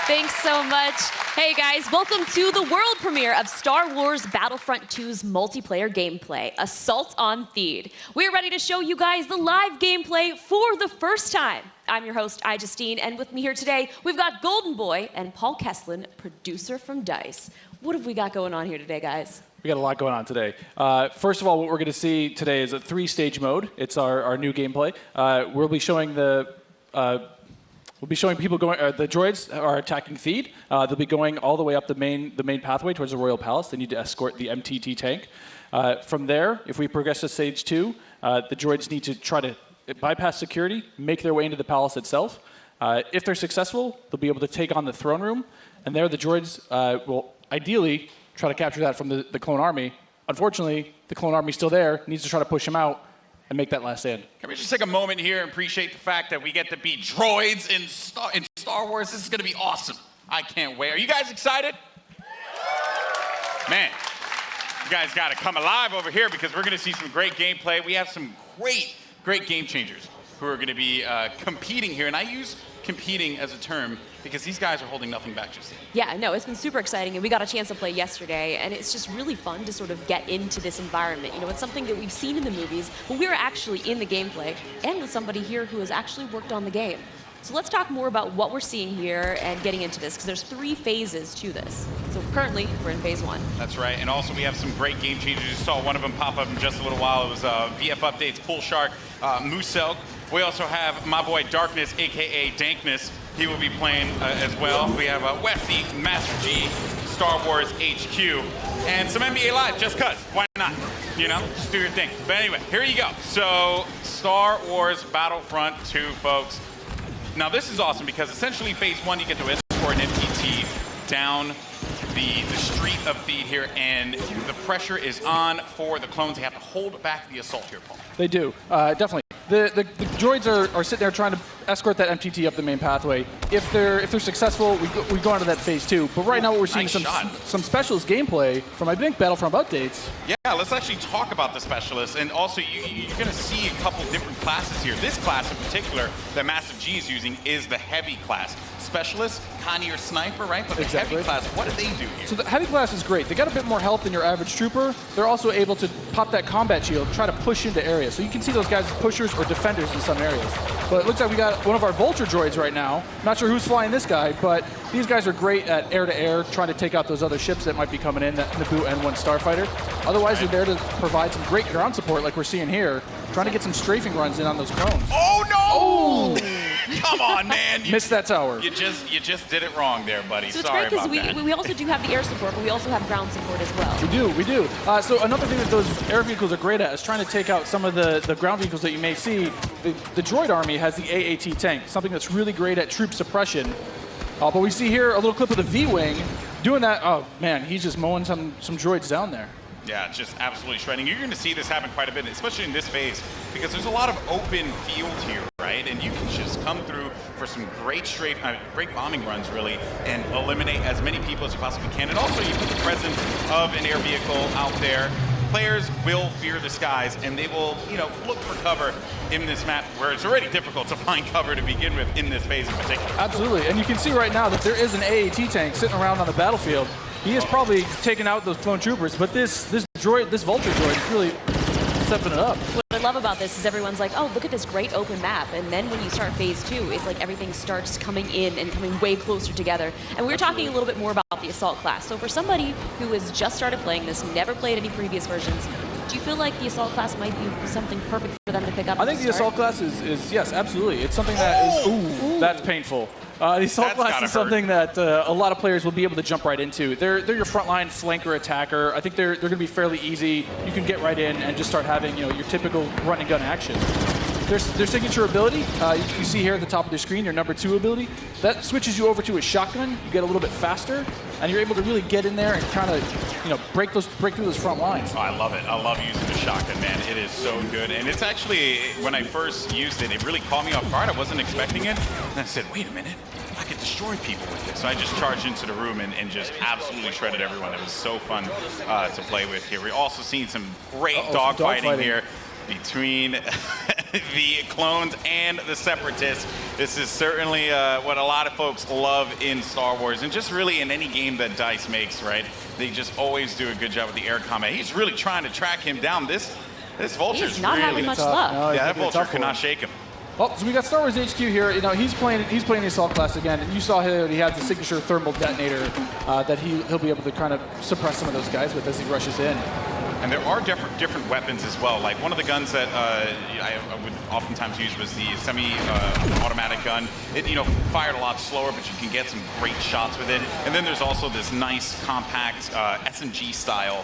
Thanks so much. Hey guys, welcome to the world premiere of Star Wars Battlefront 2's multiplayer gameplay, Assault on Theed. We're ready to show you guys the live gameplay for the first time. I'm your host, iJustine, and with me here today, we've got Golden Boy and Paul Kesslin, producer from DICE. What have we got going on here today, guys? We got a lot going on today. First of all, what we're going to see today is a 3-stage mode. It's our new gameplay. We'll be showing people going. The droids are attacking Theed. They'll be going all the way up the main pathway towards the Royal Palace. They need to escort the MTT tank. From there, if we progress to stage 2, the droids need to try to bypass security, make their way into the palace itself. If they're successful, they'll be able to take on the throne room, and there the droids will ideally try to capture that from the clone army. Unfortunately, the clone army's still there, needs to try to push them out and make that last stand. Can we just take a moment here and appreciate the fact that we get to be droids in Star Wars? This is going to be awesome. I can't wait. Are you guys excited? Man, you guys got to come alive over here because we're going to see some great gameplay. We have some great game changers who are going to be competing here. And I use competing as a term because these guys are holding nothing back just yet. Yeah, no, it's been super exciting, and we got a chance to play yesterday, and it's just really fun to sort of get into this environment. You know, it's something that we've seen in the movies, but we're actually in the gameplay, and with somebody here who has actually worked on the game. So let's talk more about what we're seeing here and getting into this, because there's 3 phases to this. So currently, we're in phase 1. That's right, and also we have some great game changers. You saw one of them pop up in just a little while. It was VF Updates, Pool Shark, Moosel. We also have my boy Darkness, aka Dankness. He will be playing as well. We have Westy, Master G, Star Wars HQ, and some NBA Live, just cuz. Why not? You know, just do your thing. But anyway, here you go. So, Star Wars Battlefront 2, folks. Now, this is awesome because essentially phase 1, you get to escort an MTT down the street of Theed here, and the pressure is on for the clones. They have to hold back the assault here, Paul. They do, definitely. The droids are sitting there trying to escort that MTT up the main pathway. If they're successful, we go on to that phase 2. But right now, what we're seeing is some specialist gameplay from, I think, Battlefront updates. Yeah, let's actually talk about the specialists, and also you're going to see a couple different classes here. This class in particular that Massive G is using is the heavy class. Specialist, kind of your sniper, right? But the heavy class, what do they do here? So the heavy class is great. They got a bit more health than your average trooper. They're also able to pop that combat shield, try to push into areas. So you can see those guys as pushers or defenders in some areas. But it looks like we got one of our Vulture droids right now. Not sure who's flying this guy, but these guys are great at air-to-air, trying to take out those other ships that might be coming in, that Naboo N1 Starfighter. Otherwise, they're there to provide some great ground support like we're seeing here, trying to get some strafing runs in on those clones. Oh, no! Oh! Come on, man. Missed that tower. You just did it wrong there, buddy. So Sorry it's great about that. because we also do have the air support, but we also have ground support as well. We do. So another thing that those air vehicles are great at is trying to take out some of the ground vehicles that you may see. The droid army has the AAT tank, something that's really great at troop suppression. But we see here a little clip of the V-Wing doing that. Oh, man, he's just mowing some droids down there. Yeah, just absolutely shredding. You're going to see this happen quite a bit, especially in this phase, because there's a lot of open field here, right? And you can just come through, for some great great bombing runs, really, and eliminate as many people as you possibly can. And also, you put the presence of an air vehicle out there. Players will fear the skies, and they will, look for cover in this map where it's already difficult to find cover to begin with in this phase in particular. Absolutely, and you can see right now that there is an AAT tank sitting around on the battlefield. He is probably taking out those clone troopers, but this Vulture droid is really stepping it up. What I love about this is everyone's like, oh, look at this great open map. And then when you start phase 2, it's like everything starts coming in and coming way closer together. And we were talking a little bit more about the Assault class. So for somebody who has just started playing this, never played any previous versions, do you feel like the Assault class might be something perfect for them to pick up? I think the Assault class is yes, absolutely. It's something that is, that's painful. The Assault class is something that a lot of players will be able to jump right into. They're your frontline flanker attacker. I think they're going to be fairly easy. You can get right in and just start having your typical run and gun action. Their signature ability, you see here at the top of the screen, your number 2 ability, that switches you over to a shotgun. You get a little bit faster, and you're able to really get in there and kind of break through those front lines. Oh, I love it. I love using the shotgun, man. It is so good. And it's actually, when I first used it, it really caught me off guard. I wasn't expecting it. And I said, wait a minute. I could destroy people with this. So I just charged into the room and just absolutely shredded everyone. It was so fun to play with here. We're also seeing some great dogfighting here between the clones and the separatists. This is certainly what a lot of folks love in Star Wars, and just really in any game that DICE makes, right? They just always do a good job with the air combat. He's really trying to track him down. This Vulture's not really having much luck. No, yeah, that Vulture cannot shake him. Well, so we got Star Wars HQ here. He's playing the Assault class again, and you saw here he has the signature thermal detonator that he'll be able to kind of suppress some of those guys with as he rushes in. And there are different weapons as well. Like one of the guns that I would oftentimes use was the semi-automatic gun. It fired a lot slower, but you can get some great shots with it. And then there's also this nice compact SMG style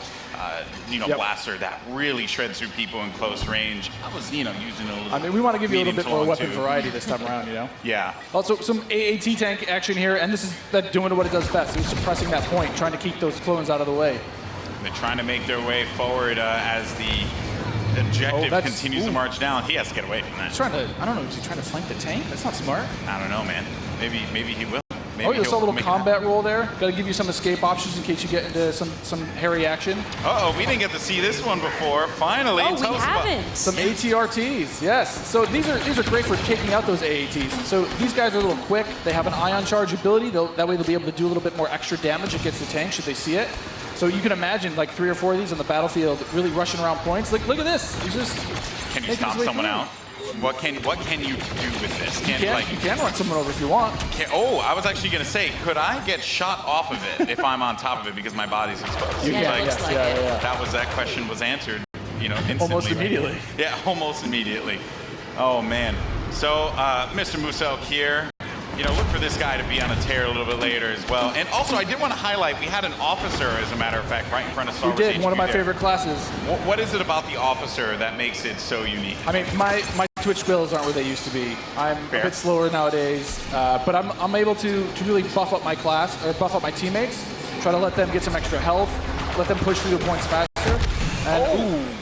blaster that really shreds through people in close range. I was using it a little. We want to give you a little bit more weapon variety this time around. Yeah. Also, some AAT tank action here, and this is doing what it does best. It's suppressing that point, trying to keep those clones out of the way. They're trying to make their way forward as the objective continues to march down. He has to get away from that. He's trying to, I don't know, is he trying to flank the tank? That's not smart. I don't know, man. Maybe he will. Maybe you saw a little combat roll there. Got to give you some escape options in case you get into some hairy action. Uh-oh, we didn't get to see this one before. Finally, we haven't. Some ATRTs, yes. So these are great for taking out those AATs. So these guys are a little quick. They have an ion charge ability. That way they'll be able to do a little bit more extra damage against the tank should they see it. So you can imagine like 3 or 4 of these on the battlefield really rushing around points. Look at this. He's just Can you stop someone out? What can you do with this? You can run someone over if you want. I was actually going to say, could I get shot off of it if I'm on top of it because my body's exposed? That question was answered, instantly. Almost immediately. Yeah, almost immediately. Oh man. So Mr. Muselk here. Look for this guy to be on a tear a little bit later as well. And also, I did want to highlight, we had an officer, as a matter of fact, right in front of Star Wars. We did, one of my favorite classes. What is it about the officer that makes it so unique? My Twitch skills aren't where they used to be. I'm a bit slower nowadays, but I'm able to really buff up my class, or buff up my teammates, try to let them get some extra health, let them push through the points faster. And,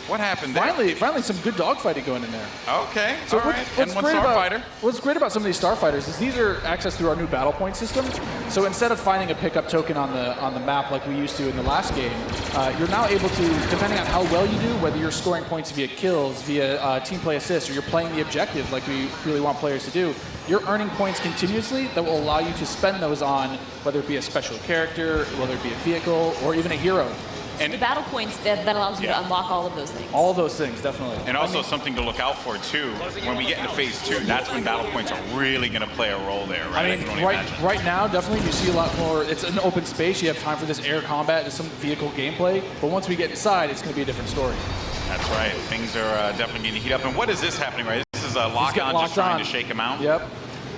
what happened there? Finally some good dogfighting going in there. Okay, so all right. And one starfighter. What's great about some of these starfighters is these are accessed through our new battle point system. So instead of finding a pickup token on the map like we used to in the last game, you're now able to, depending on how well you do, whether you're scoring points via kills, via team play assists, or you're playing the objective like we really want players to do, you're earning points continuously that will allow you to spend those on whether it be a special character, whether it be a vehicle, or even a hero. And the battle points that allows you to unlock all of those things. All of those things, definitely. And also something to look out for too. When we get into phase 2, that's when battle points are really going to play a role there, right? Right now, definitely you see a lot more. It's an open space. You have time for this air combat, there's some vehicle gameplay. But once we get inside, it's going to be a different story. That's right. Things are definitely going to heat up. And what is this happening, right? This is a lock-on just trying to shake him out? Yep.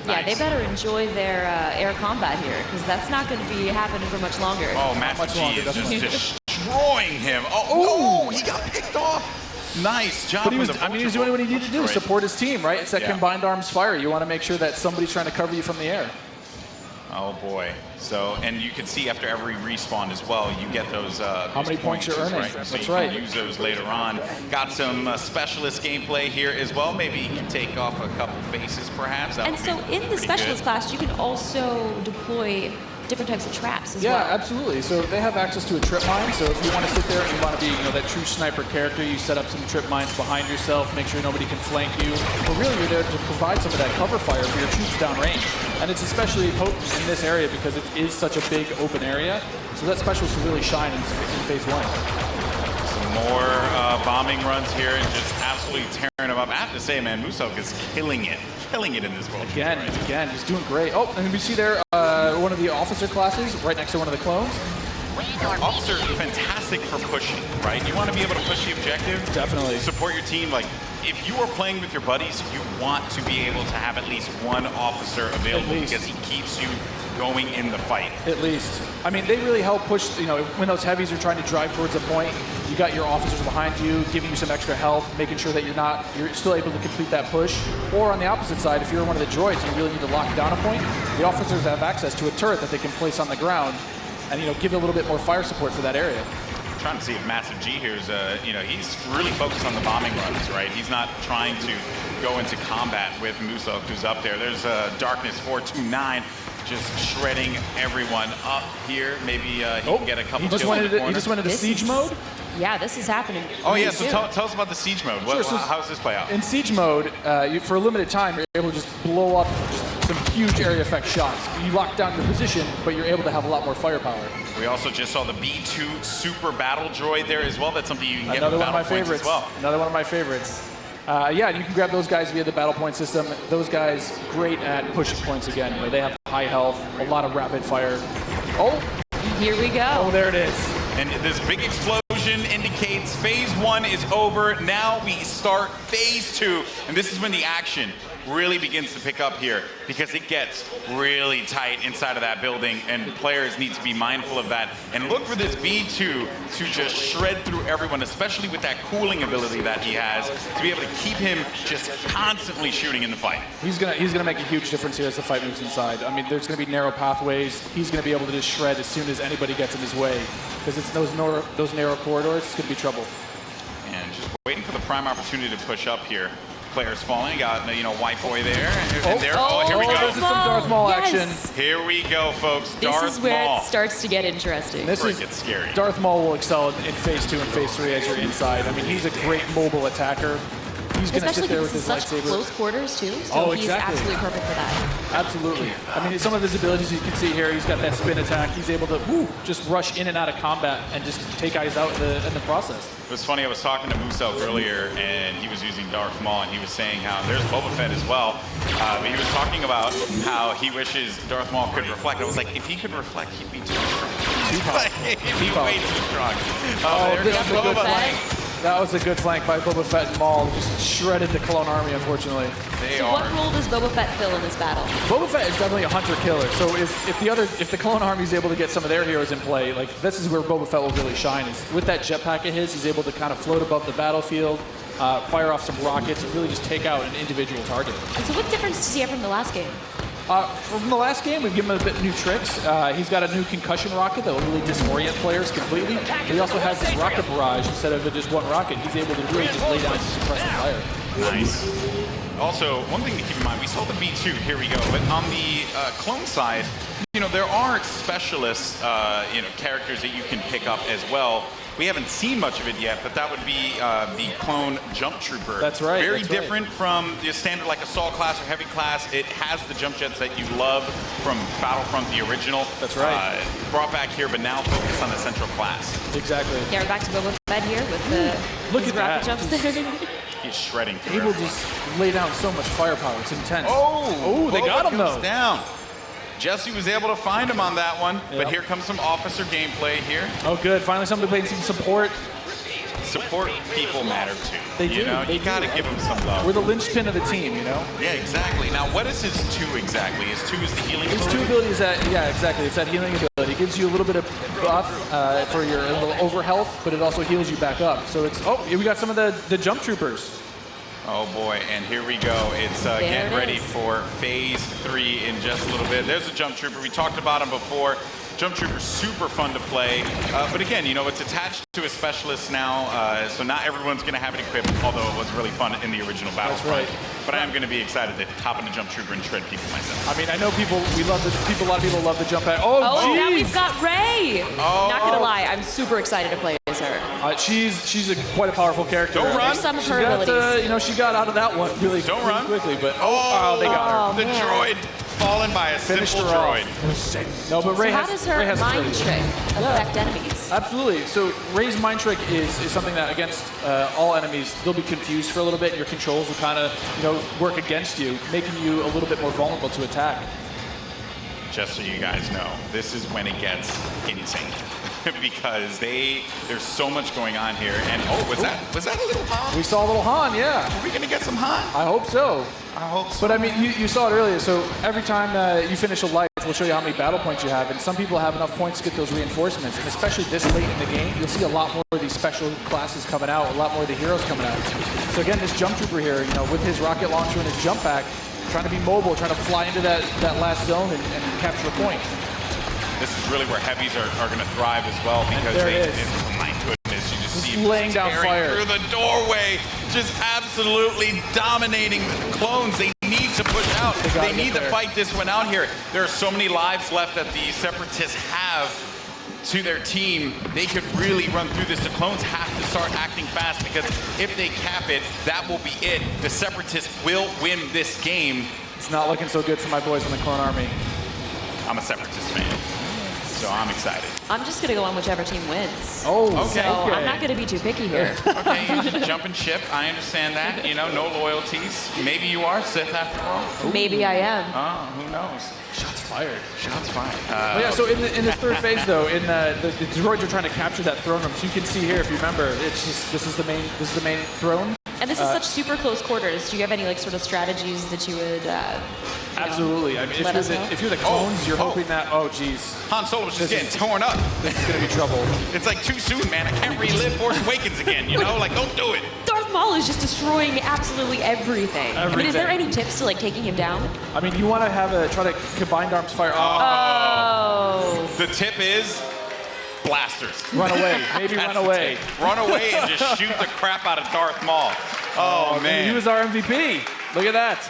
Yeah, they better enjoy their air combat here, because that's not going to be happening for much longer. Oh, Master G is just destroying him. Oh, no, he got picked off. Nice job. But he was doing what he needed to do, support his team, right? It's that combined arms fire. You want to make sure that somebody's trying to cover you from the air. Oh boy. So, and you can see after every respawn as well, you get those. How many points you're earning? Right? So That's you right. can use those later on. Got some specialist gameplay here as well. Maybe you can take off a couple faces, perhaps. That And would so be in the pretty specialist good. class, you can also deploy different types of traps as Yeah, well. absolutely. So they have access to a trip mine. So if you want to sit there and you want to be, that true sniper character, you set up some trip mines behind yourself, make sure nobody can flank you. But really, you're there to provide some of that cover fire for your troops downrange. And it's especially potent in this area because it is such a big open area. So that specialist will really shine in phase 1. Some more bombing runs here and just absolutely tearing them up. I have to say, man, Musok is killing it in this world. Again, he's doing great. Oh, and we see there one of the officer classes right next to one of the clones. Officer, fantastic for pushing, right? You want to be able to push the objective. Definitely. Support your team. Like, if you are playing with your buddies, you want to be able to have at least one officer available because he keeps you going in the fight. At least. I mean, they really help push, when those heavies are trying to drive towards a point, you got your officers behind you, giving you some extra health, making sure that you're still able to complete that push. Or on the opposite side, if you're one of the droids and you really need to lock down a point, the officers have access to a turret that they can place on the ground and, give a little bit more fire support for that area. I'm trying to see if Massive G here is, he's really focused on the bombing runs, right? He's not trying to go into combat with Musok, who's up there. There's Darkness 429. Just shredding everyone up here. Maybe he can get a couple kills in the corner. He just went into siege mode? Yeah, this is happening. Oh, yeah, so tell us about the siege mode. Sure, so how does this play out? In siege mode, for a limited time, you're able to just blow up just some huge area effect shots. You lock down your position, but you're able to have a lot more firepower. We also just saw the B2 Super Battle Droid there as well. That's something you can get Another with one of my Battle Points favorites. as well. Another one of my favorites. Yeah, you can grab those guys via the battle point system. Those guys, great at pushing points again. They have high health, a lot of rapid fire. Oh! Here we go. Oh, there it is. And this big explosion indicates phase 1 is over. Now we start phase 2. And this is when the action really begins to pick up here because it gets really tight inside of that building and players need to be mindful of that and look for this B2 to just shred through everyone, especially with that cooling ability that he has, to be able to keep him just constantly shooting in the fight. He's gonna make a huge difference here as the fight moves inside. I mean, there's gonna be narrow pathways. He's gonna be able to just shred as soon as anybody gets in his way because it's those narrow corridors. It's gonna be trouble. And just waiting for the prime opportunity to push up here. Players falling. Got White Boy there. And there. Oh, here we go. This is some Darth Maul action. Here we go, folks. This Darth is where Maul. it starts to get interesting. This is gets scary. Darth Maul will excel in phase 2 and phase 3 as you're inside. I mean, he's a great mobile attacker. He's going to sit there with his such lightsaber. close quarters too, so he's absolutely perfect for that. Absolutely. I mean, some of his abilities you can see here, he's got that spin attack. He's able to just rush in and out of combat and just take guys out in the process. It was funny, I was talking to Musok earlier, and he was using Darth Maul, and he was saying how there's Boba Fett as well. But he was talking about how he wishes Darth Maul could reflect. I was like, if he could reflect, he'd be too strong. He'd be way too strong. This is a good flank. That was a good flank by Boba Fett and Maul. Just shredded the clone army, unfortunately. So what role does Boba Fett fill in this battle? Boba Fett is definitely a hunter-killer. So if the clone army is able to get some of their heroes in play, like this is where Boba Fett will really shine. Is with that jetpack of his, he's able to kind of float above the battlefield, fire off some rockets, and really just take out an individual target. And so what difference does he have from the last game? From the last game, we've given him a bit new tricks. He's got a new concussion rocket that will really disorient players completely. But he also has this rocket barrage instead of just one rocket. He's able to really just lay down some suppressive fire. Nice. Also, one thing to keep in mind, we saw the B2, here we go, but on the clone side, there are specialist, characters that you can pick up as well. We haven't seen much of it yet, but that would be the clone jump trooper. That's right. Very that's different from the standard like assault class or heavy class. It has the jump jets that you love from Battlefront, the original. That's right. Brought back here, but now focused on the central class. Exactly. Yeah, we're back to Boba Fett here with the Look at rocket that. jumps there. He's shredding. He will just lay down so much firepower. It's intense. Oh, they got him though. Down. Jesse was able to find him on that one, but here comes some officer gameplay here. Oh, good. Finally, somebody playing some support. Support people matter too. They do. You got to give them some love. We're the linchpin of the team, Yeah, exactly. Now, what is his 2 exactly? His 2 is the healing His ability? 2 ability is that, yeah, exactly. It's that healing ability. It gives you a little bit of buff for your little over health, but it also heals you back up. So it's, we got some of the jump troopers. Oh boy, and here we go. It's getting ready for phase 3 in just a little bit. There's a jump trooper. We talked about him before. Jump trooper, super fun to play. But again, you know, it's attached to a specialist now, so not everyone's going to have it equipped, although it was really fun in the original Battlefront. Right. But I am going to be excited to hop in the jump trooper and shred people myself. I mean, I know a lot of people love the jump pad. Oh, now we've got Ray. Not going to lie, I'm super excited to play as her. She's quite a powerful character. Don't run. There's some of her abilities. You know, she got out of that one really quickly, but they got her. The droid fallen by a simple droid. No, but Ray how does her mind trick affect enemies? Absolutely. So Ray's mind trick is something that against all enemies, they'll be confused for a little bit, and your controls will kind of work against you, making you a little bit more vulnerable to attack. Just so you guys know, this is when it gets insane. Because there's so much going on here, and was that a little Han? We saw a little Han, yeah. Are we gonna get some Han? I hope so. I hope so. But I mean, you saw it earlier. So every time you finish a life, we'll show you how many battle points you have, and some people have enough points to get those reinforcements. And especially this late in the game, you'll see a lot more of these special classes coming out, a lot more of the heroes coming out. So again, this jump trooper here, you know, with his rocket launcher and his jump pack, trying to be mobile, trying to fly into that last zone and capture a point. This is really where heavies are going to thrive as well, because my goodness, you just see laying down fire through the doorway, just absolutely dominating the clones. They need to push out. They need to fight this one out here. There are so many lives left that the Separatists have to their team. They could really run through this. The clones have to start acting fast, because if they cap it, that will be it. The Separatists will win this game. It's not looking so good for my boys in the clone army. I'm a Separatist fan, so I'm excited. I'm just going to go on whichever team wins. Oh, okay. So I'm not going to be too picky here. Okay, you jump and ship. I understand that. You know, no loyalties. Maybe you are Sith after all. Maybe I am. Oh, who knows? Shots fired. Shots fired. Yeah, so in this third phase, though, in the droids are trying to capture that throne room. So you can see here, if you remember, it's just this is the main throne. And this is such super close quarters. Do you have any sort of strategies that you would? Absolutely. I mean, if you're the clones, you're hoping that. Oh, geez. Han Solo was just getting torn up. This is gonna be trouble. It's like too soon, man. I can't relive Force Awakens again. You know, like don't do it. Darth Maul is just destroying absolutely everything. I mean, is there any tips to taking him down? I mean, you want to try to combined arms fire. Oh. The tip is blasters. Run away. Maybe run away. Run away and just shoot the crap out of Darth Maul. Oh man. He was our MVP. Look at that.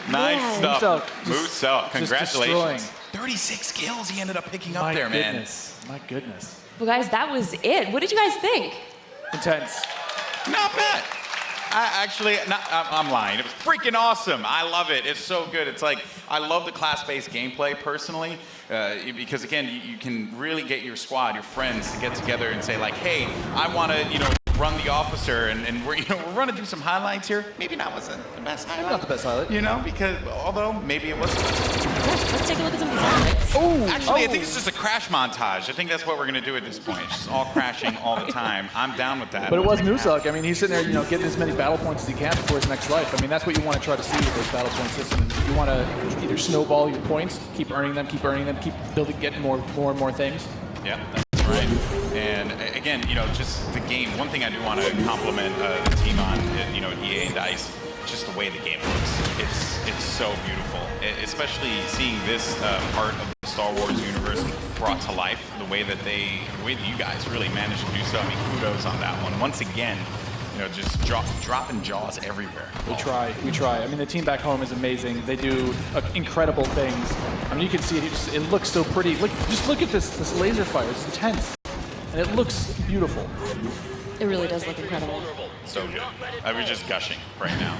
Nice stuff. Moose-out. Congratulations. 36 kills he ended up picking up there, man. My goodness. Well, guys, that was it. What did you guys think? Intense. Not bad. I'm lying. It was freaking awesome. I love it. It's so good. It's like, I love the class-based gameplay personally, because again, you can really get your squad, your friends to get together and say like, hey, I want to, run the officer, and we're running through some highlights here. Maybe not wasn't the best highlight. Not the best highlight. Because although maybe it was. Let's take a look at some of these highlights. Actually, I think it's just a crash montage. I think that's what we're gonna do at this point. It's just all crashing all the time. I'm down with that. But it was Nusuk. I mean, he's sitting there, getting as many battle points as he can before his next life. I mean, that's what you want to try to see with this battle point system. You want to either snowball your points, keep earning them, keep building, getting more and more things. Yeah, that's right. And again, just the game. One thing I do want to compliment the team on, EA and DICE, just the way the game looks. It's so beautiful, especially seeing this part of the Star Wars universe brought to life. The way that you guys really managed to do so. I mean, kudos on that one. Once again, just dropping jaws everywhere. We try. I mean, the team back home is amazing. They do incredible things. I mean, you can see it looks so pretty. Just look at this laser fire. It's intense, and it looks beautiful. It really does look incredible. So good. I was just gushing right now.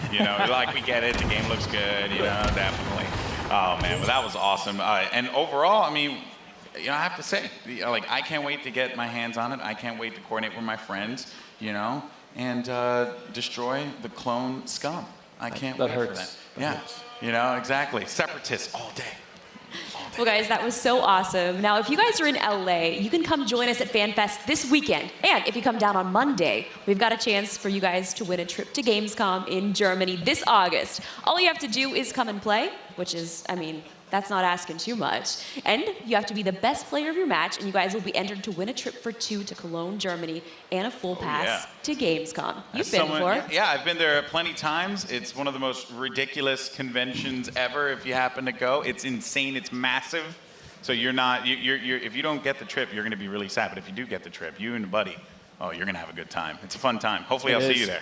Like we get it. The game looks good. Definitely. Oh man, well that was awesome. And overall, I mean, I have to say, I can't wait to get my hands on it. I can't wait to coordinate with my friends. And destroy the clone scum. I can't wait for that. Yeah, exactly. Separatists all day. Well, guys, that was so awesome. Now, if you guys are in LA, you can come join us at FanFest this weekend. And if you come down on Monday, we've got a chance for you guys to win a trip to Gamescom in Germany this August. All you have to do is come and play, which is, That's not asking too much. And you have to be the best player of your match, and you guys will be entered to win a trip for 2 to Cologne, Germany, and a full pass to Gamescom. You've been before. Yeah, I've been there plenty times. It's one of the most ridiculous conventions ever if you happen to go. It's insane. It's massive. So you're not, if you don't get the trip, you're going to be really sad. But if you do get the trip, you and a buddy, oh, you're going to have a good time. It's a fun time. Hopefully I'll see you there.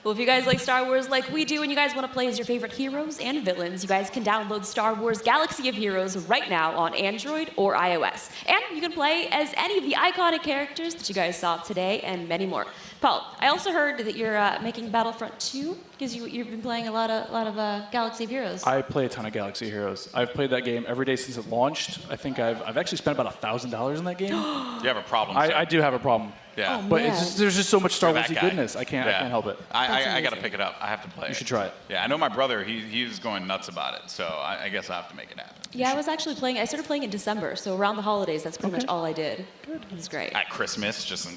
Well, if you guys like Star Wars like we do and you guys want to play as your favorite heroes and villains, you guys can download Star Wars Galaxy of Heroes right now on Android or iOS. And you can play as any of the iconic characters that you guys saw today and many more. Paul, I also heard that you're making Battlefront 2 because you've been playing a lot of Galaxy of Heroes. I play a ton of Galaxy of Heroes. I've played that game every day since it launched. I think I've actually spent about $1,000 in that game. You have a problem, I do have a problem. Yeah. But there's just so much Star You're Warsy that guy. goodness. I can't help it. I got to pick it up. I have to play it. You should try it. Yeah, I know my brother, he's going nuts about it. So I guess I have to make it happen. Yeah, I started playing in December, so around the holidays, that's pretty much all I did. Good. It was great. At Christmas, just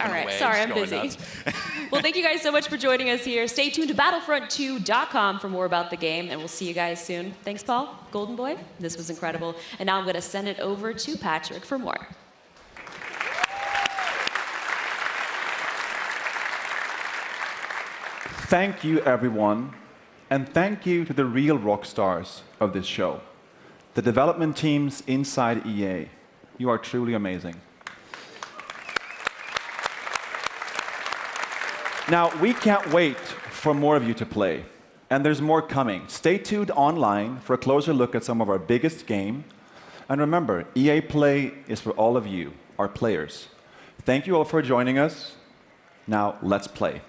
all right, away, sorry, just I'm going busy. nuts. Well, thank you guys so much for joining us here. Stay tuned to Battlefront2.com for more about the game, and we'll see you guys soon. Thanks, Paul. Golden Boy, this was incredible. And now I'm going to send it over to Patrick for more. Thank you, everyone, and thank you to the real rock stars of this show, the development teams inside EA. You are truly amazing. Now, we can't wait for more of you to play, and there's more coming. Stay tuned online for a closer look at some of our biggest game. And remember, EA Play is for all of you, our players. Thank you all for joining us. Now, let's play.